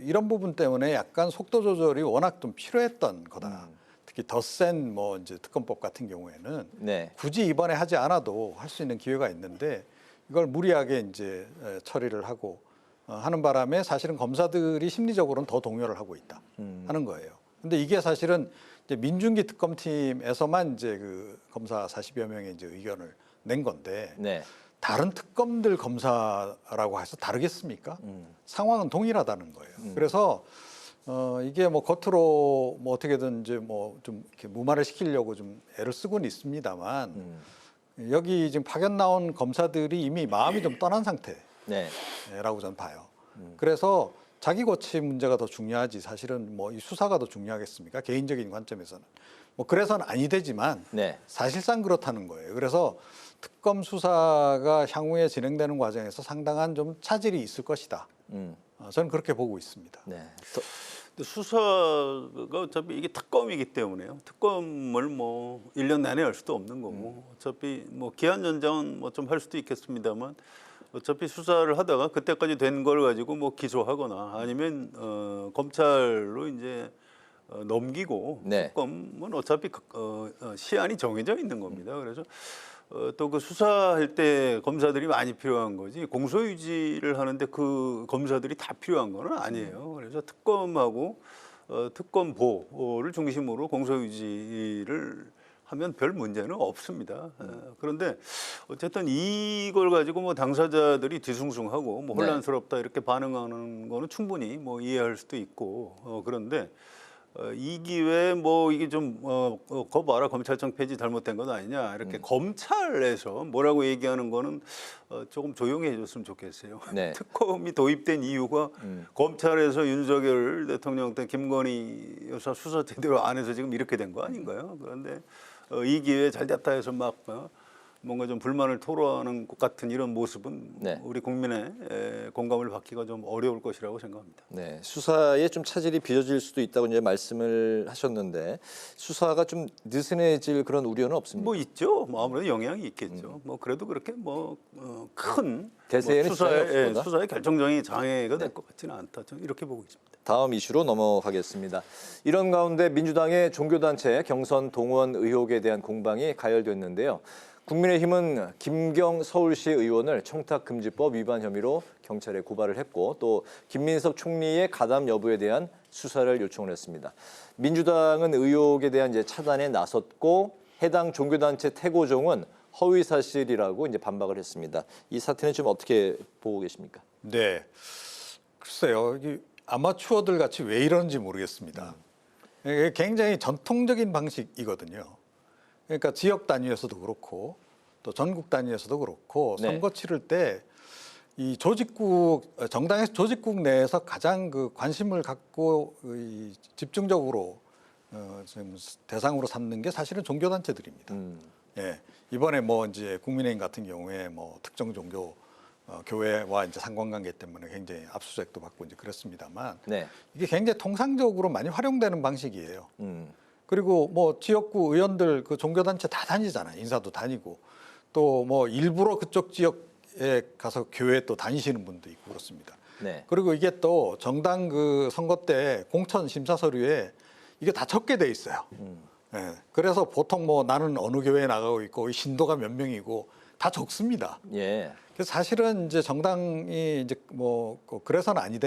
이런 부분 때문에 약간 속도 조절이 워낙 좀 필요했던 거다. 특히 더 센 이제 특검법 같은 경우에는 굳이 이번에 하지 않아도 할 수 있는 기회가 있는데 이걸 무리하게 이제 처리를 하고 하는 바람에 사실은 검사들이 심리적으로는 더 동요를 하고 있다 하는 거예요. 근데 이게 사실은 이제 민중기 특검팀에서만 이제 그 검사 40여 명의 이제 의견을 낸 건데 다른 특검들 검사라고 해서 다르겠습니까? 상황은 동일하다는 거예요. 그래서 이게 겉으로 겉으로든 이제 좀 이렇게 무마를 시키려고 좀 애를 쓰고는 있습니다만 여기 지금 파견 나온 검사들이 이미 마음이 좀 떠난 상태라고 저는 봐요. 그래서 자기 고치 문제가 더 중요하지 사실은 뭐 이 수사가 더 중요하겠습니까? 개인적인 관점에서는. 뭐 그래서는 아니 되지만 네. 사실상 그렇다는 거예요. 그래서 특검 수사가 향후에 진행되는 과정에서 상당한 좀 차질이 있을 것이다. 저는 그렇게 보고 있습니다. 네. 근데 수사가 어차피 이게 특검이기 때문에요. 특검을 뭐 1년 내내 할 수도 없는 거고 어차피 뭐 기한 연장은 뭐 좀 할 수도 있겠습니다만 어차피 수사를 하다가 그때까지 된 걸 가지고 뭐 기소하거나 아니면 검찰로 이제 넘기고 네. 특검은 어차피 시한이 정해져 있는 겁니다. 그래서 또 그 수사할 때 검사들이 많이 필요한 거지 공소유지를 하는데 그 검사들이 다 필요한 건 아니에요. 그래서 특검하고 특검보를 중심으로 공소유지를 하면 별 문제는 없습니다. 그런데 어쨌든 이걸 가지고 뭐 당사자들이 뒤숭숭하고 뭐 혼란스럽다 이렇게 반응하는 거는 충분히 뭐 이해할 수도 있고 그런데 이 기회에 뭐 이게 좀 거 봐라 검찰청 폐지 잘못된 건 아니냐 이렇게 검찰에서 뭐라고 얘기하는 거는 조금 조용히 해줬으면 좋겠어요. 네. 특검이 도입된 이유가 검찰에서 윤석열 대통령 때 김건희 여사 수사 제대로 안 해서 지금 이렇게 된 거 아닌가요? 그런데 이 기회에 잘 됐다 해서 막 뭔가 좀 불만을 토로하는 것 같은 이런 모습은 네. 우리 국민의 공감을 받기가 좀 어려울 것이라고 생각합니다. 네, 수사에 좀 차질이 빚어질 수도 있다고 이제 말씀을 하셨는데 수사가 좀 느슨해질 그런 우려는 없습니까? 뭐 있죠. 뭐 아무래도 영향이 있겠죠. 뭐 그래도 그렇게 뭐 큰 대세에는 수사의 결정적인 장애가 될 것 같지는 않다. 저는 이렇게 보고 있습니다. 다음 이슈로 넘어가겠습니다. 이런 가운데 민주당의 종교단체 경선 동원 의혹에 대한 공방이 가열됐는데요. 국민의힘은 김경 서울시 의원을 청탁금지법 위반 혐의로 경찰에 고발을 했고 또 김민석 총리의 가담 여부에 대한 수사를 요청을 했습니다. 민주당은 의혹에 대한 이제 차단에 나섰고 해당 종교단체 태고종은 허위 사실이라고 이제 반박을 했습니다. 이 사태는 좀 어떻게 보고 계십니까? 네, 글쎄요. 아마추어들 같이 왜 이러는지 모르겠습니다. 이게 굉장히 전통적인 방식이거든요. 그러니까 지역 단위에서도 그렇고 또 전국 단위에서도 그렇고 네. 선거 치를 때 이 조직국 정당의 조직국 내에서 가장 그 관심을 갖고 집중적으로 지금 대상으로 삼는 게 사실은 종교단체들입니다. 예, 이번에 뭐 이제 국민의힘 같은 경우에 뭐 특정 종교 교회와 이제 상관관계 때문에 굉장히 압수수색도 받고 이제 그랬습니다만 네. 이게 굉장히 통상적으로 많이 활용되는 방식이에요. 그리고 뭐 지역구 의원들 그 종교단체 다 다니잖아요. 인사도 다니고 또 뭐 일부러 그쪽 지역에 가서 교회 또 다니시는 분도 있고 그렇습니다. 네. 그리고 이게 또 정당 그 선거 때 공천 심사 서류에 이게 다 적게 돼 있어요. 예, 그래서 보통 뭐 나는 어느 교회에 나가고 있고 신도가 몇 명이고 다 적습니다. 예. 그래서 사실은 이제 정당이 이제 뭐 그래서는 아니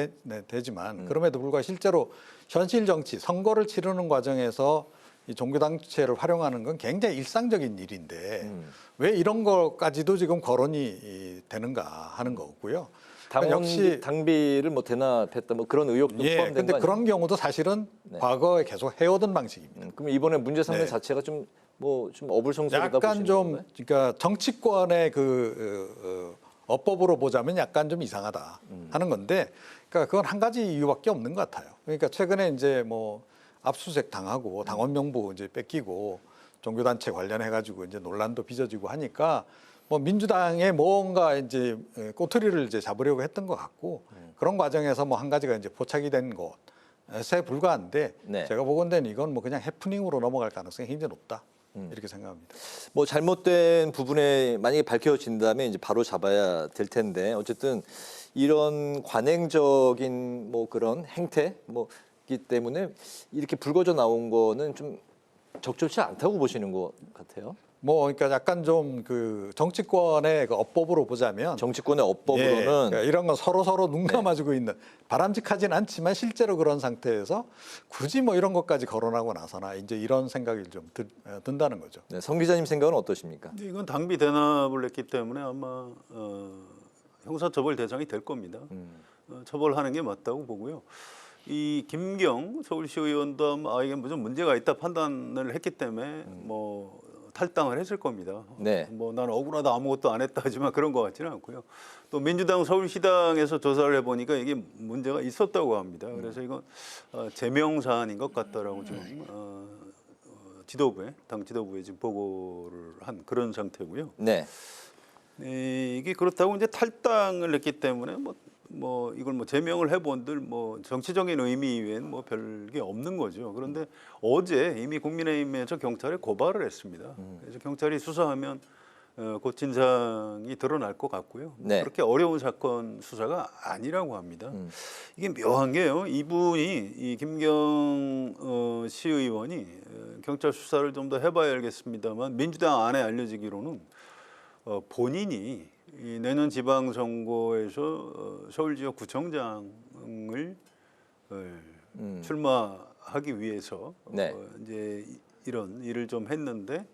되지만 그럼에도 불구하고 실제로 현실 정치 선거를 치르는 과정에서 이 종교단체를 활용하는 건 굉장히 일상적인 일인데 왜 이런 것까지도 지금 거론이 되는가 하는 거고요. 당원 당비를 뭐 대납했다 뭐 그런 의혹도 예, 포함된 근데 거 그런 경우도 사실은 과거에 계속 해오던 방식입니다. 그럼 이번에 문제 삼는 네. 자체가 좀 뭐 좀 어불성설이다 약간 보시는 좀 건가요? 그러니까 정치권의 어법으로 보자면 약간 좀 이상하다 하는 건데, 그러니까 그건 한 가지 이유밖에 없는 것 같아요. 그러니까 최근에 이제 뭐 압수수색 당하고 당원 명부 이제 뺏기고 종교단체 관련해 가지고 이제 논란도 빚어지고 하니까 뭐 민주당에 뭔가 이제 꼬투리를 이제 잡으려고 했던 것 같고 그런 과정에서 뭐 한 가지가 이제 포착이 된 것에 불과한데 네. 제가 보건대는 이건 뭐 그냥 해프닝으로 넘어갈 가능성이 굉장히 높다. 이렇게 생각합니다. 뭐 잘못된 부분에 만약에 밝혀진다면 이제 바로 잡아야 될 텐데 어쨌든 이런 관행적인 뭐 그런 행태 뭐기 때문에 이렇게 불거져 나온 거는 좀 적절치 않다고 보시는 것 같아요. 뭐 그러니까 약간 좀 그 정치권의 그 어법으로 보자면 정치권의 업법으로는 예, 그러니까 이런 건 서로 눈 감아주고 있는 바람직하진 않지만 실제로 그런 상태에서 굳이 뭐 이런 것까지 거론하고 나서나 이제 이런 생각이 좀 든다는 거죠. 네, 성 기자님 생각은 어떠십니까? 이건 당비 대납을 했기 때문에 아마 형사처벌 대상이 될 겁니다. 처벌하는 게 맞다고 보고요. 이 김경 서울시 의원도 아마 이게 무슨 문제가 있다 판단을 했기 때문에 뭐 탈당을 했을 겁니다. 네. 뭐 나는 억울하다 아무것도 안 했다 하지만 그런 것 같지는 않고요. 또 민주당 서울시당에서 조사를 해보니까 이게 문제가 있었다고 합니다. 그래서 이건 제명 사안인 것 같다라고 좀 지도부에 당 지도부에 지금 보고를 한 그런 상태고요. 네. 이게 그렇다고 이제 탈당을 했기 때문에 뭐 이걸 뭐 제명을 해본들 뭐 정치적인 의미 이외엔 뭐 별게 없는 거죠. 그런데 어제 이미 국민의힘에서 경찰에 고발을 했습니다. 그래서 경찰이 수사하면 곧 진상이 드러날 것 같고요. 네. 그렇게 어려운 사건 수사가 아니라고 합니다. 이게 묘한 게요. 이분이 이 김경 시의원이 경찰 수사를 좀 더 해봐야 알겠습니다만 민주당 안에 알려지기로는 본인이 이 내년 지방선거에서 서울 지역 구청장을 출마하기 위해서 네. 이제 이런 일을 좀 했는데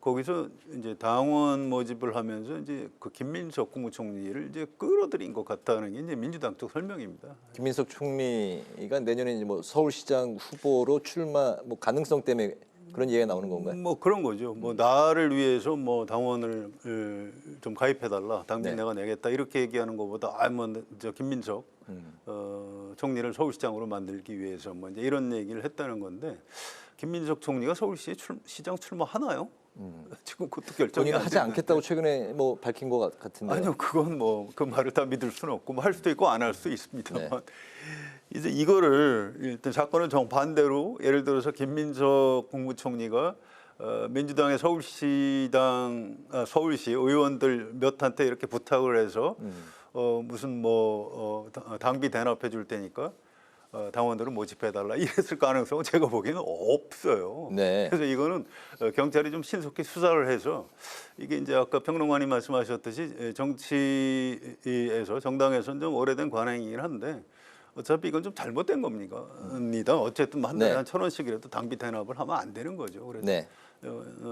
거기서 이제 당원 모집을 하면서 이제 그 김민석 국무총리를 이제 끌어들인 것 같다는 게 이제 민주당 쪽 설명입니다. 김민석 총리가 내년에 이제 뭐 서울시장 후보로 출마 뭐 가능성 때문에 그런 얘기가 나오는 건가요? 뭐 그런 거죠. 뭐 나를 위해서 뭐 당원을 좀 가입해달라, 당비 내가 내겠다 이렇게 얘기하는 것보다 저 김민석 총리를 서울시장으로 만들기 위해서 뭐 이제 이런 얘기를 했다는 건데 김민석 총리가 서울시에 시장 출마하나요? 지금 그것도 결정이 본인은 안 하지 됐는데. 않겠다고 최근에 뭐 밝힌 것 같은데. 아니요, 그건 뭐 그 말을 다 믿을 수는 없고 뭐 할 수도 있고 안 할 수도 있습니다만 이제 이거를 일단 사건을 정반대로 예를 들어서 김민석 국무총리가 민주당의 서울시 의원들 몇한테 이렇게 부탁을 해서 무슨 뭐 당비 대납해 줄 테니까 당원들을 모집해달라 이랬을 가능성은 제가 보기에는 없어요. 네. 그래서 이거는 경찰이 좀 신속히 수사를 해서 이게 이제 아까 평론가님 말씀하셨듯이 정치에서 정당에서는 좀 오래된 관행이긴 한데 어차피 이건 좀 잘못된 겁니다. 어쨌든 한 달에 한 1,000원씩이라도 당비 대납을 하면 안 되는 거죠. 그래서 네.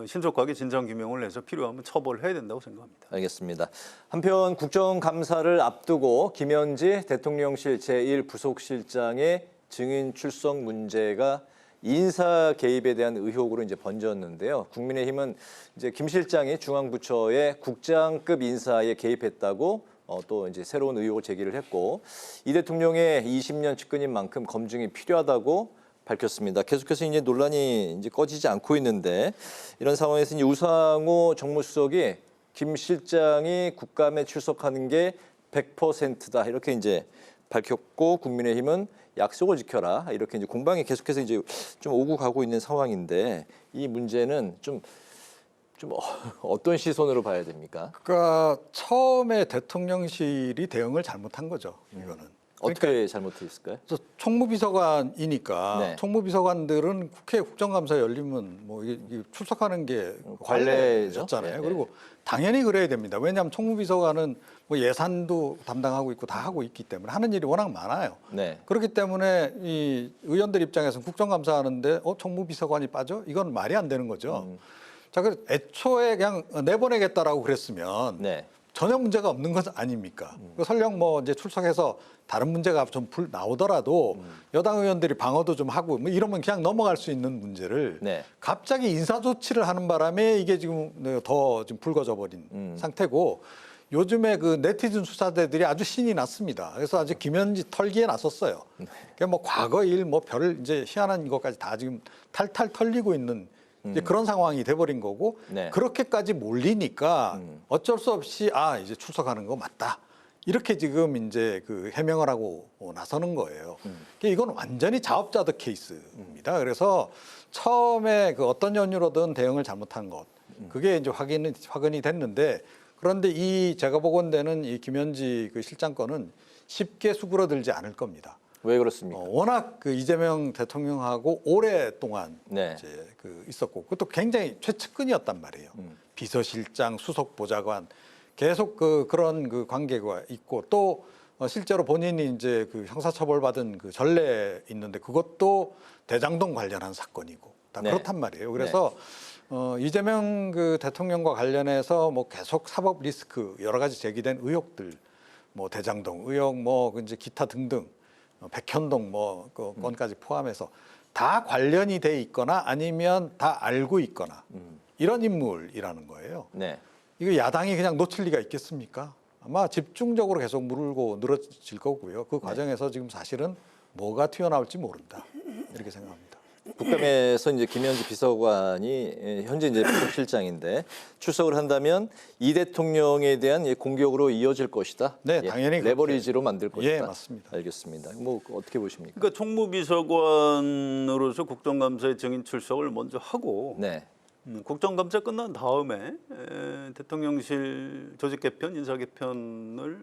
신속하게 진상 규명을 해서 필요하면 처벌을 해야 된다고 생각합니다. 알겠습니다. 한편 국정감사를 앞두고 김현지 대통령실 제1부속실장의 증인 출석 문제가 인사 개입에 대한 의혹으로 이제 번졌는데요. 국민의힘은 이제 김 실장이 중앙부처의 국장급 인사에 개입했다고 또 이제 새로운 의혹을 제기를 했고 이 대통령의 20년 측근인 만큼 검증이 필요하다고 밝혔습니다. 계속해서 이제 논란이 이제 꺼지지 않고 있는데 이런 상황에서 이제 우상호 정무수석이 김 실장이 국감에 출석하는 게 100%다 이렇게 이제 밝혔고 국민의힘은 약속을 지켜라 이렇게 이제 공방이 계속해서 이제 좀 오고 가고 있는 상황인데 이 문제는 좀 어떤 시선으로 봐야 됩니까? 그러니까 처음에 대통령실이 대응을 잘못한 거죠. 이거는. 어떻게 잘못했을까요? 총무비서관이니까 네. 총무비서관들은 국회 국정감사 열리면 뭐 이게 출석하는 게 관례였잖아요. 네. 그리고 당연히 그래야 됩니다. 왜냐하면 총무비서관은 뭐 예산도 담당하고 있고 다 하고 있기 때문에 하는 일이 워낙 많아요. 네. 그렇기 때문에 이 의원들 입장에서는 국정감사하는데 총무비서관이 빠져? 이건 말이 안 되는 거죠. 자, 그 애초에 그냥 내보내겠다라고 그랬으면 전혀 문제가 없는 것 아닙니까? 설령 뭐 이제 출석해서 다른 문제가 좀 나오더라도 여당 의원들이 방어도 좀 하고 뭐 이러면 그냥 넘어갈 수 있는 문제를 갑자기 인사 조치를 하는 바람에 이게 지금 더 지금 불거져 버린 상태고 요즘에 그 네티즌 수사대들이 아주 신이 났습니다. 그래서 아주 김현지 털기에 나섰어요. 그러니까 뭐 과거 일 뭐 별 이제 희한한 것까지 다 지금 탈탈 털리고 있는 이제 그런 상황이 돼버린 거고 그렇게까지 몰리니까 어쩔 수 없이 이제 출석하는 거 맞다. 이렇게 지금 이제 그 해명을 하고 나서는 거예요. 이건 완전히 자업자득 케이스입니다. 그래서 처음에 그 어떤 연유로든 대응을 잘못한 것, 그게 이제 확인이 됐는데 그런데 이 제가 보건대는 이 김현지 그 실장 건은 쉽게 수그러들지 않을 겁니다. 왜 그렇습니까? 워낙 그 이재명 대통령하고 오랫동안 이제 그 있었고 그것도 굉장히 최측근이었단 말이에요. 비서실장, 수석보좌관 계속 그런 그 관계가 있고 또 실제로 본인이 이제 그 형사처벌받은 그 전례 있는데 그것도 대장동 관련한 사건이고 다 그렇단 말이에요. 그래서 이재명 그 대통령과 관련해서 뭐 계속 사법 리스크 여러 가지 제기된 의혹들, 뭐 대장동 의혹, 뭐 이제 기타 등등. 백현동 뭐 그 건까지 포함해서 다 관련이 돼 있거나 아니면 다 알고 있거나 이런 인물이라는 거예요. 네. 이거 야당이 그냥 놓칠 리가 있겠습니까? 아마 집중적으로 계속 물고 늘어질 거고요. 그 과정에서 지금 사실은 뭐가 튀어나올지 모른다. 이렇게 생각합니다. 국감에서 이제 김현지 비서관이 현재 이제 부속실장인데 출석을 한다면 이 대통령에 대한 공격으로 이어질 것이다. 네, 당연히 레버리지로 만들 것이다. 예, 맞습니다. 알겠습니다. 뭐 어떻게 보십니까? 그러니까 총무비서관으로서 국정감사의 증인 출석을 먼저 하고 네. 국정감사 끝난 다음에 대통령실 조직 개편, 인사 개편을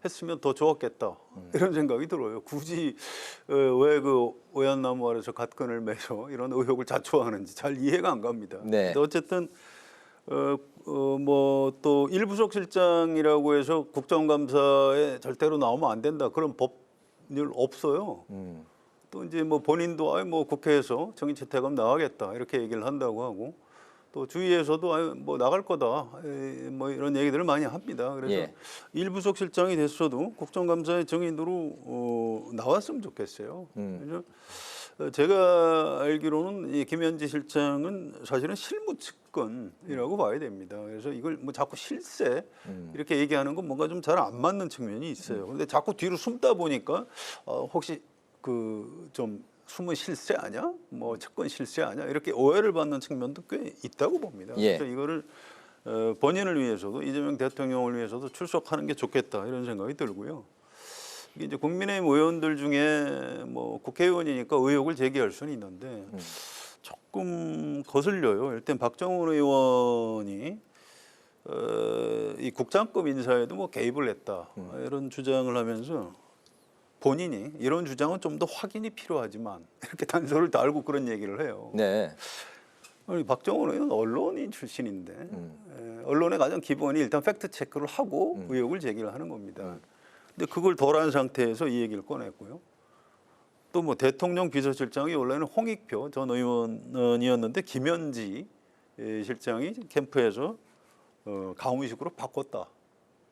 했으면 더 좋았겠다 이런 생각이 들어요. 굳이 왜 그 오얏나무 아래서 갓끈을 매서 이런 의혹을 자초하는지 잘 이해가 안 갑니다. 네. 근데 어쨌든 뭐 또 일부속실장이라고 해서 국정감사에 절대로 나오면 안 된다 그런 법률 없어요. 또 이제 뭐 본인도 뭐 국회에서 정의 채택하면 나가겠다 이렇게 얘기를 한다고 하고. 또 주위에서도 뭐 나갈 거다 뭐 이런 얘기들을 많이 합니다. 그래서 예. 일부속실장이 됐어도 국정감사의 증인으로 나왔으면 좋겠어요. 그래서 제가 알기로는 이 김현지 실장은 사실은 실무측근이라고 봐야 됩니다. 그래서 이걸 뭐 자꾸 실세 이렇게 얘기하는 건 뭔가 좀 잘 안 맞는 측면이 있어요. 그런데 자꾸 뒤로 숨다 보니까 혹시 그 좀 숨은 실세 아니야? 뭐 측근 실세 아니야? 이렇게 오해를 받는 측면도 꽤 있다고 봅니다. 예. 그래서 이거를 본인을 위해서도 이재명 대통령을 위해서도 출석하는 게 좋겠다 이런 생각이 들고요. 이게 이제 국민의힘 의원들 중에 뭐 국회의원이니까 의혹을 제기할 수는 있는데 조금 거슬려요. 일단 박정훈 의원이 이 국장급 인사에도 뭐 개입을 했다 이런 주장을 하면서. 본인이 이런 주장은 좀 더 확인이 필요하지만 이렇게 단서를 달고 그런 얘기를 해요. 네. 아니, 박정훈 의원은 언론인 출신인데 언론의 가장 기본이 일단 팩트 체크를 하고 의혹을 제기를 하는 겁니다. 근데 그걸 덜 한 상태에서 이 얘기를 꺼냈고요. 또 뭐 대통령 비서실장이 원래는 홍익표 전 의원이었는데 김현지 실장이 캠프에서 강훈식으로 바꿨다.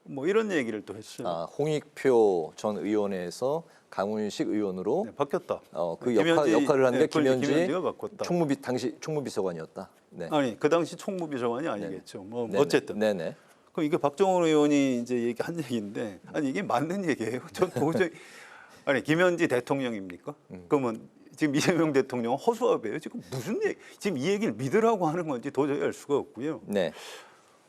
뭐 이런 얘기를 또 했어요. 홍익표 전 의원에서 강훈식 의원으로 바뀌었다. 그 역할을 하는데 김현지 바꿨다. 당시 총무비서관이었다. 네. 아니 그 당시 총무비서관이 아니겠죠. 뭐 네네. 어쨌든. 네네. 그럼 이게 박정훈 의원이 이제 얘기한 얘기인데 아니 이게 맞는 얘기예요. 전 도저히 아니 김현지 대통령입니까? 그러면 지금 이재명 대통령은 허수아비예요. 지금 무슨 얘기? 지금 이 얘기를 믿으라고 하는 건지 도저히 알 수가 없고요. 네.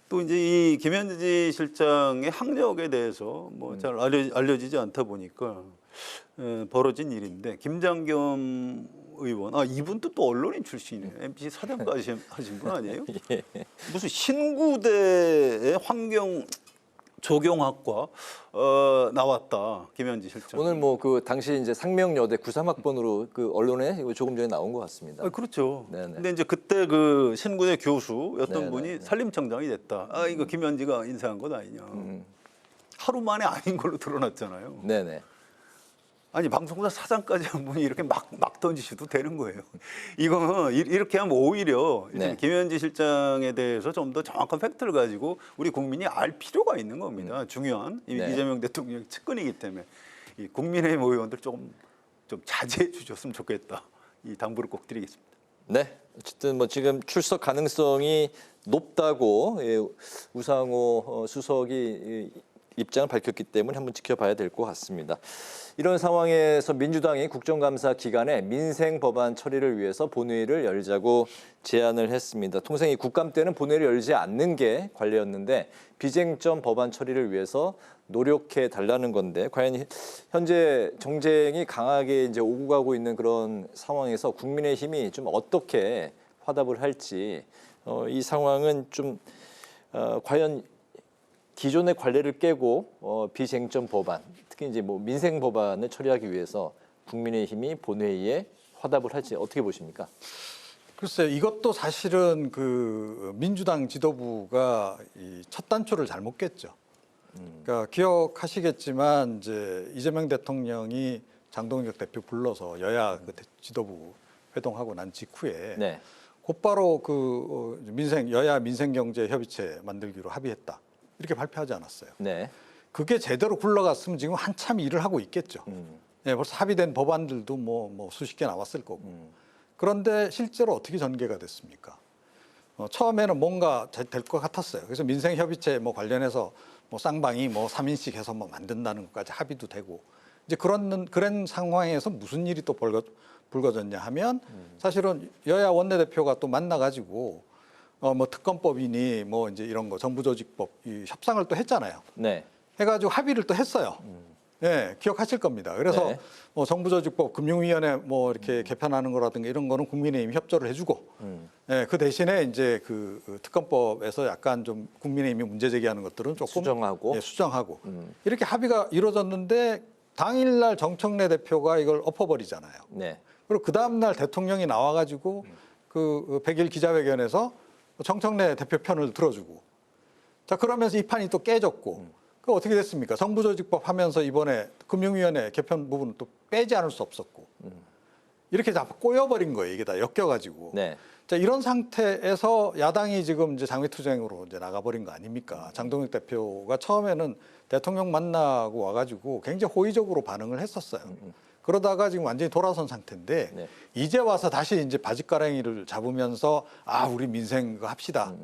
또 이제 이 김현지 실장의 학력에 대해서 뭐 잘 알려지지 않다 보니까 벌어진 일인데 김장겸 의원, 이분도 또 언론인 출신이에요. MBC 사장까지 하신 분 아니에요? 예. 무슨 신구대의 환경 조경학과 나왔다 김현지 실장. 오늘 뭐 그 당시 이제 상명여대 93학번으로 그 언론에 조금 전에 나온 것 같습니다. 그렇죠. 네네. 근데 이제 그때 그 신구대 교수였던 네네. 분이 산림청장이 됐다. 이거 김현지가 인사한 것 아니냐. 하루 만에 아닌 걸로 드러났잖아요. 네네. 아니 방송사 사장까지 한 분이 이렇게 막 던지셔도 되는 거예요. 이거 이렇게 하면 오히려 네. 김현지 실장에 대해서 좀 더 정확한 팩트를 가지고 우리 국민이 알 필요가 있는 겁니다. 중요한 네. 이재명 대통령 측근이기 때문에 이 국민의힘 의원들 좀 자제해 주셨으면 좋겠다. 이 당부를 꼭 드리겠습니다. 네. 어쨌든 뭐 지금 출석 가능성이 높다고 우상호 수석이 입장을 밝혔기 때문에 한번 지켜봐야 될 것 같습니다. 이런 상황에서 민주당이 국정감사 기간에 민생 법안 처리를 위해서 본회의를 열자고 제안을 했습니다. 통상 이 국감 때는 본회의를 열지 않는 게 관례였는데 비쟁점 법안 처리를 위해서 노력해 달라는 건데 과연 현재 정쟁이 강하게 이제 오고 가고 있는 그런 상황에서 국민의힘이 좀 어떻게 화답을 할지 이 상황은 좀 과연 기존의 관례를 깨고 비쟁점 법안, 특히 이제 뭐 민생 법안을 처리하기 위해서 국민의힘이 본회의에 화답을 할지 어떻게 보십니까? 글쎄요, 이것도 사실은 그 민주당 지도부가 이 첫 단추를 잘못 깼죠. 그러니까 기억하시겠지만 이제 이재명 대통령이 장동혁 대표 불러서 여야 그 지도부 회동하고 난 직후에 네. 곧바로 그 여야 민생경제협의체 만들기로 합의했다. 이렇게 발표하지 않았어요. 네. 그게 제대로 굴러갔으면 지금 한참 일을 하고 있겠죠. 벌써 합의된 법안들도 뭐 수십 개 나왔을 거고. 그런데 실제로 어떻게 전개가 됐습니까? 처음에는 뭔가 될 것 같았어요. 그래서 민생협의체 뭐 관련해서 뭐 쌍방이 뭐 3인씩 해서 뭐 만든다는 것까지 합의도 되고 이제 그런 상황에서 무슨 일이 또 불거졌냐 하면 사실은 여야 원내대표가 또 만나가지고 뭐 특검법이니 뭐 이제 이런 거 정부조직법 이 협상을 또 했잖아요. 네. 해가지고 합의를 또 했어요. 예, 기억하실 겁니다. 그래서 네. 뭐 정부조직법 금융위원회 뭐 이렇게 개편하는 거라든가 이런 거는 국민의힘이 협조를 해주고, 예, 그 대신에 이제 그 특검법에서 약간 좀 국민의힘이 문제 제기하는 것들은 조금 수정하고, 예, 수정하고 이렇게 합의가 이루어졌는데 당일날 정청래 대표가 이걸 엎어버리잖아요. 네. 그리고 그 다음날 대통령이 나와가지고 그 100일 기자회견에서 정청래 대표 편을 들어주고, 자 그러면서 이 판이 또 깨졌고. 그 어떻게 됐습니까? 정부조직법 하면서 이번에 금융위원회 개편 부분은 또 빼지 않을 수 없었고 이렇게 다 꼬여버린 거예요. 이게 다 엮여가지고. 네. 자 이런 상태에서 야당이 지금 이제 장외투쟁으로 이제 나가버린 거 아닙니까? 장동혁 대표가 처음에는 대통령 만나고 와가지고 굉장히 호의적으로 반응을 했었어요. 그러다가 지금 완전히 돌아선 상태인데 네. 이제 와서 다시 이제 바짓가랑이를 잡으면서 아 우리 민생 그거 합시다.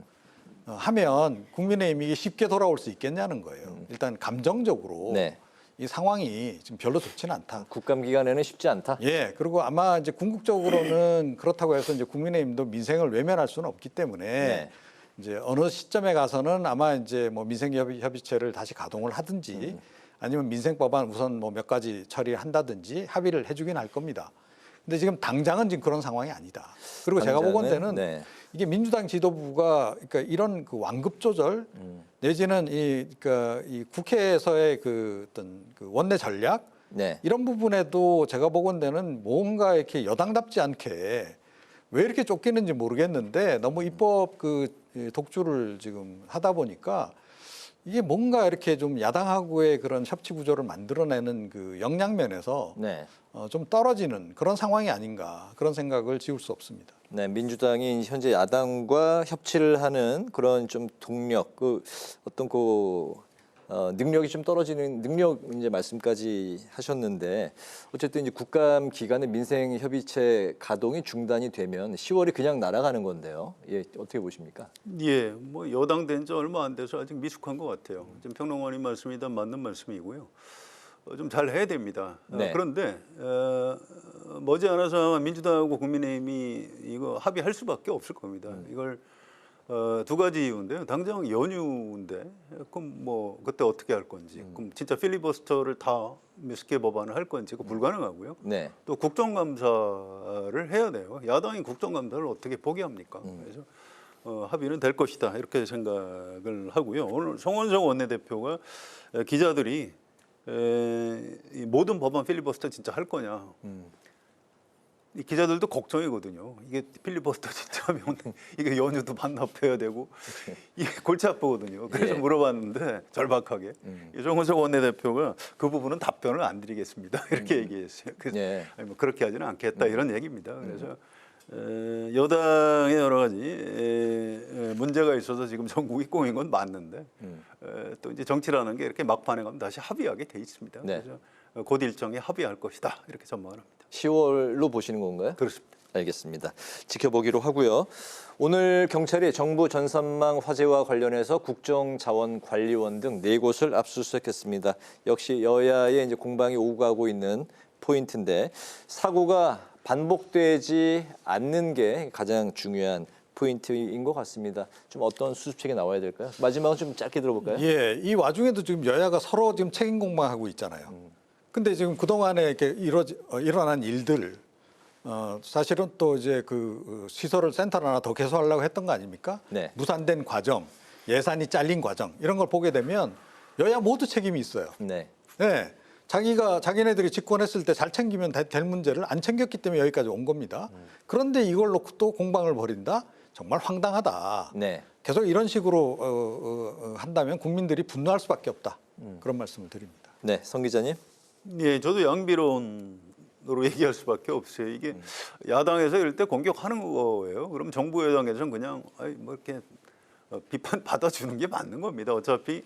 하면 국민의힘이 이게 쉽게 돌아올 수 있겠냐는 거예요. 일단 감정적으로 네. 이 상황이 지금 별로 좋지는 않다. 국감 기간에는 쉽지 않다. 예, 그리고 아마 이제 궁극적으로는 그렇다고 해서 이제 국민의힘도 민생을 외면할 수는 없기 때문에 네. 이제 어느 시점에 가서는 아마 이제 뭐 민생협의체를 다시 가동을 하든지 아니면 민생법안 우선 뭐 몇 가지 처리한다든지 합의를 해주긴 할 겁니다. 근데 지금 당장은 지금 그런 상황이 아니다. 그리고 제가 보건대는 네. 이게 민주당 지도부가 그러니까 이런 그 완급 조절 내지는 그러니까 이 국회에서의 그 어떤 그 원내 전략 네. 이런 부분에도 제가 보건대는 뭔가 이렇게 여당답지 않게 왜 이렇게 쫓기는지 모르겠는데 너무 입법 그 독주를 지금 하다 보니까 이게 뭔가 이렇게 좀 야당하고의 그런 협치 구조를 만들어내는 그 역량면에서 네. 좀 떨어지는 그런 상황이 아닌가 그런 생각을 지울 수 없습니다. 네, 민주당이 현재 야당과 협치를 하는 그런 좀 동력, 그 어떤 그 능력이 좀 떨어지는 능력 이제 말씀까지 하셨는데 어쨌든 이제 국감 기간에 민생 협의체 가동이 중단이 되면 10월이 그냥 날아가는 건데요. 예, 어떻게 보십니까? 예, 뭐 여당 된 지 얼마 안 돼서 아직 미숙한 것 같아요. 지금 평론가님 말씀이 다 맞는 말씀이고요. 좀 잘 해야 됩니다. 네. 그런데 머지않아서 민주당하고 국민의힘이 이거 합의할 수밖에 없을 겁니다. 이걸 두 가지 이유인데요. 당장 연휴인데 그럼 뭐 그때 어떻게 할 건지, 그럼 진짜 필리버스터를 다 몇십 개 법안을 할 건지 그 불가능하고요. 네. 또 국정감사를 해야 돼요. 야당이 국정감사를 어떻게 포기합니까? 그래서 합의는 될 것이다 이렇게 생각을 하고요. 오늘 송원석 원내대표가 기자들이 이 모든 법안 필리버스터 진짜 할 거냐? 이 기자들도 걱정이거든요. 이게 필리버스터 진짜 하면 이게 연휴도 반납해야 되고 이게 골치 아프거든요. 그래서 예. 물어봤는데 절박하게 송원석 원내대표가 그 부분은 답변을 안 드리겠습니다. 이렇게 얘기했어요. 그래서 예. 아니, 뭐 그렇게 하지는 않겠다 이런 얘기입니다. 그래서 여당의 여러 가지 문제가 있어서 지금 전국이 꼬인 건 맞는데 또 이제 정치라는 게 이렇게 막판에 가면 다시 합의하게 돼 있습니다. 네. 그래서 곧 일정에 합의할 것이다 이렇게 전망을 합니다. 10월로 보시는 건가요? 그렇습니다. 알겠습니다. 지켜보기로 하고요. 오늘 경찰이 정부 전산망 화재와 관련해서 국정자원관리원 등 4곳을 압수수색했습니다. 역시 여야의 이제 공방이 오고 가고 있는 포인트인데 사고가 반복되지 않는 게 가장 중요한 포인트인 것 같습니다. 좀 어떤 수습책이 나와야 될까요? 마지막으로 좀 짧게 들어볼까요? 예, 이 와중에도 지금 여야가 서로 지금 책임 공방하고 있잖아요. 근데 지금 그동안에 이렇게 일어난 일들, 사실은 또 이제 그 시설을 센터를 하나 더 개소하려고 했던 거 아닙니까? 네. 무산된 과정, 예산이 잘린 과정 이런 걸 보게 되면 여야 모두 책임이 있어요. 네. 네. 자기네들이 집권했을 때 잘 챙기면 될 문제를 안 챙겼기 때문에 여기까지 온 겁니다. 그런데 이걸 놓고 또 공방을 벌인다? 정말 황당하다. 네. 계속 이런 식으로 한다면 국민들이 분노할 수밖에 없다. 그런 말씀을 드립니다. 네, 성 기자님. 예, 저도 양비론으로 얘기할 수밖에 없어요. 이게 야당에서 이럴 때 공격하는 거예요. 그럼 정부 여당에서는 그냥 뭐 이렇게 비판 받아주는 게 맞는 겁니다. 어차피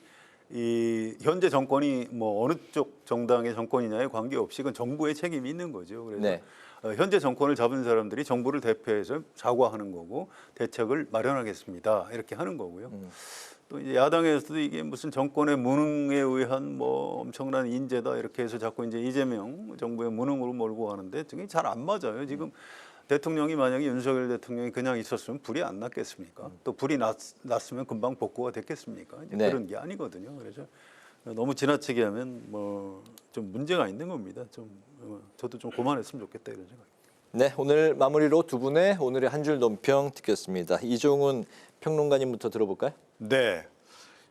이 현재 정권이 뭐 어느 쪽 정당의 정권이냐에 관계없이 그건 정부의 책임이 있는 거죠. 그래서 네. 현재 정권을 잡은 사람들이 정부를 대표해서 사과하는 거고 대책을 마련하겠습니다. 이렇게 하는 거고요. 또 이제 야당에서도 이게 무슨 정권의 무능에 의한 뭐 엄청난 인재다 이렇게 해서 자꾸 이제 이재명 정부의 무능으로 몰고 가는데 그게 잘 안 맞아요. 지금 대통령이 만약에 윤석열 대통령이 그냥 있었으면 불이 안 났겠습니까? 또 불이 났으면 금방 복구가 됐겠습니까? 이제 네. 그런 게 아니거든요. 그래서 너무 지나치게 하면 뭐 좀 문제가 있는 겁니다. 좀 저도 좀 그만했으면 좋겠다 이런 생각. 네, 오늘 마무리로 두 분의 오늘의 한 줄 논평 듣겠습니다. 이종훈 평론가님부터 들어볼까요? 네,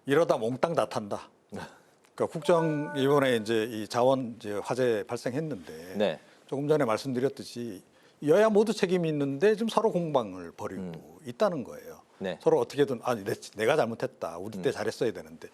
이러다 몽땅 다 탄다. 그러니까 국정 이번에 이제 이 자원 이제 화재 발생했는데 네. 조금 전에 말씀드렸듯이 여야 모두 책임이 있는데 지금 서로 공방을 벌이고 있다는 거예요. 네. 서로 어떻게든 내가 잘못했다. 우리 때 잘했어야 되는데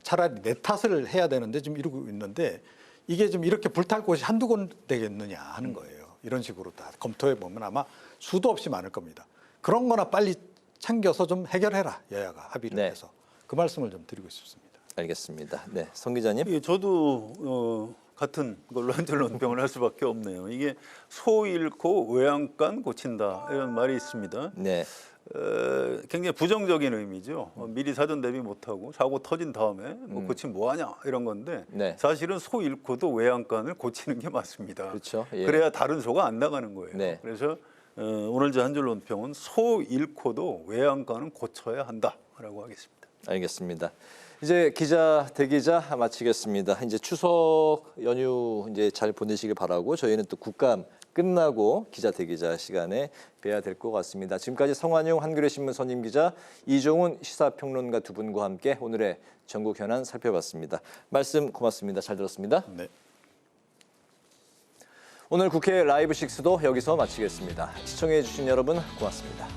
차라리 내 탓을 해야 되는데 지금 이러고 있는데 이게 좀 이렇게 불탈 곳이 한두 군데 되겠느냐 하는 거예요. 이런 식으로 다 검토해 보면 아마 수도 없이 많을 겁니다. 그런 거나 빨리 챙겨서 좀 해결해라. 여야가 합의를 네. 해서. 그 말씀을 좀 드리고 싶습니다. 알겠습니다. 네, 성 기자님. 예, 저도 같은 걸로 한 줄 논평을 할 수밖에 없네요. 이게 소 잃고 외양간 고친다 이런 말이 있습니다. 네. 굉장히 부정적인 의미죠. 미리 사전 대비 못하고 사고 터진 다음에 뭐 고치면 뭐하냐 이런 건데 네. 사실은 소 잃고도 외양간을 고치는 게 맞습니다. 그렇죠. 예. 그래야 다른 소가 안 나가는 거예요. 네. 그래서 오늘 제 한 줄 논평은 소 잃고도 외양간은 고쳐야 한다라고 하겠습니다. 알겠습니다. 이제 기자 대기자 마치겠습니다. 이제 추석 연휴 이제 잘 보내시길 바라고 저희는 또 국감 끝나고 기자 대기자 시간에 뵈야 될 것 같습니다. 지금까지 성환용 한겨레 신문 선임 기자, 이종훈 시사평론가 두 분과 함께 오늘의 전국 현안 살펴봤습니다. 말씀 고맙습니다. 잘 들었습니다. 네. 오늘 국회 라이브 6도 여기서 마치겠습니다. 시청해 주신 여러분 고맙습니다.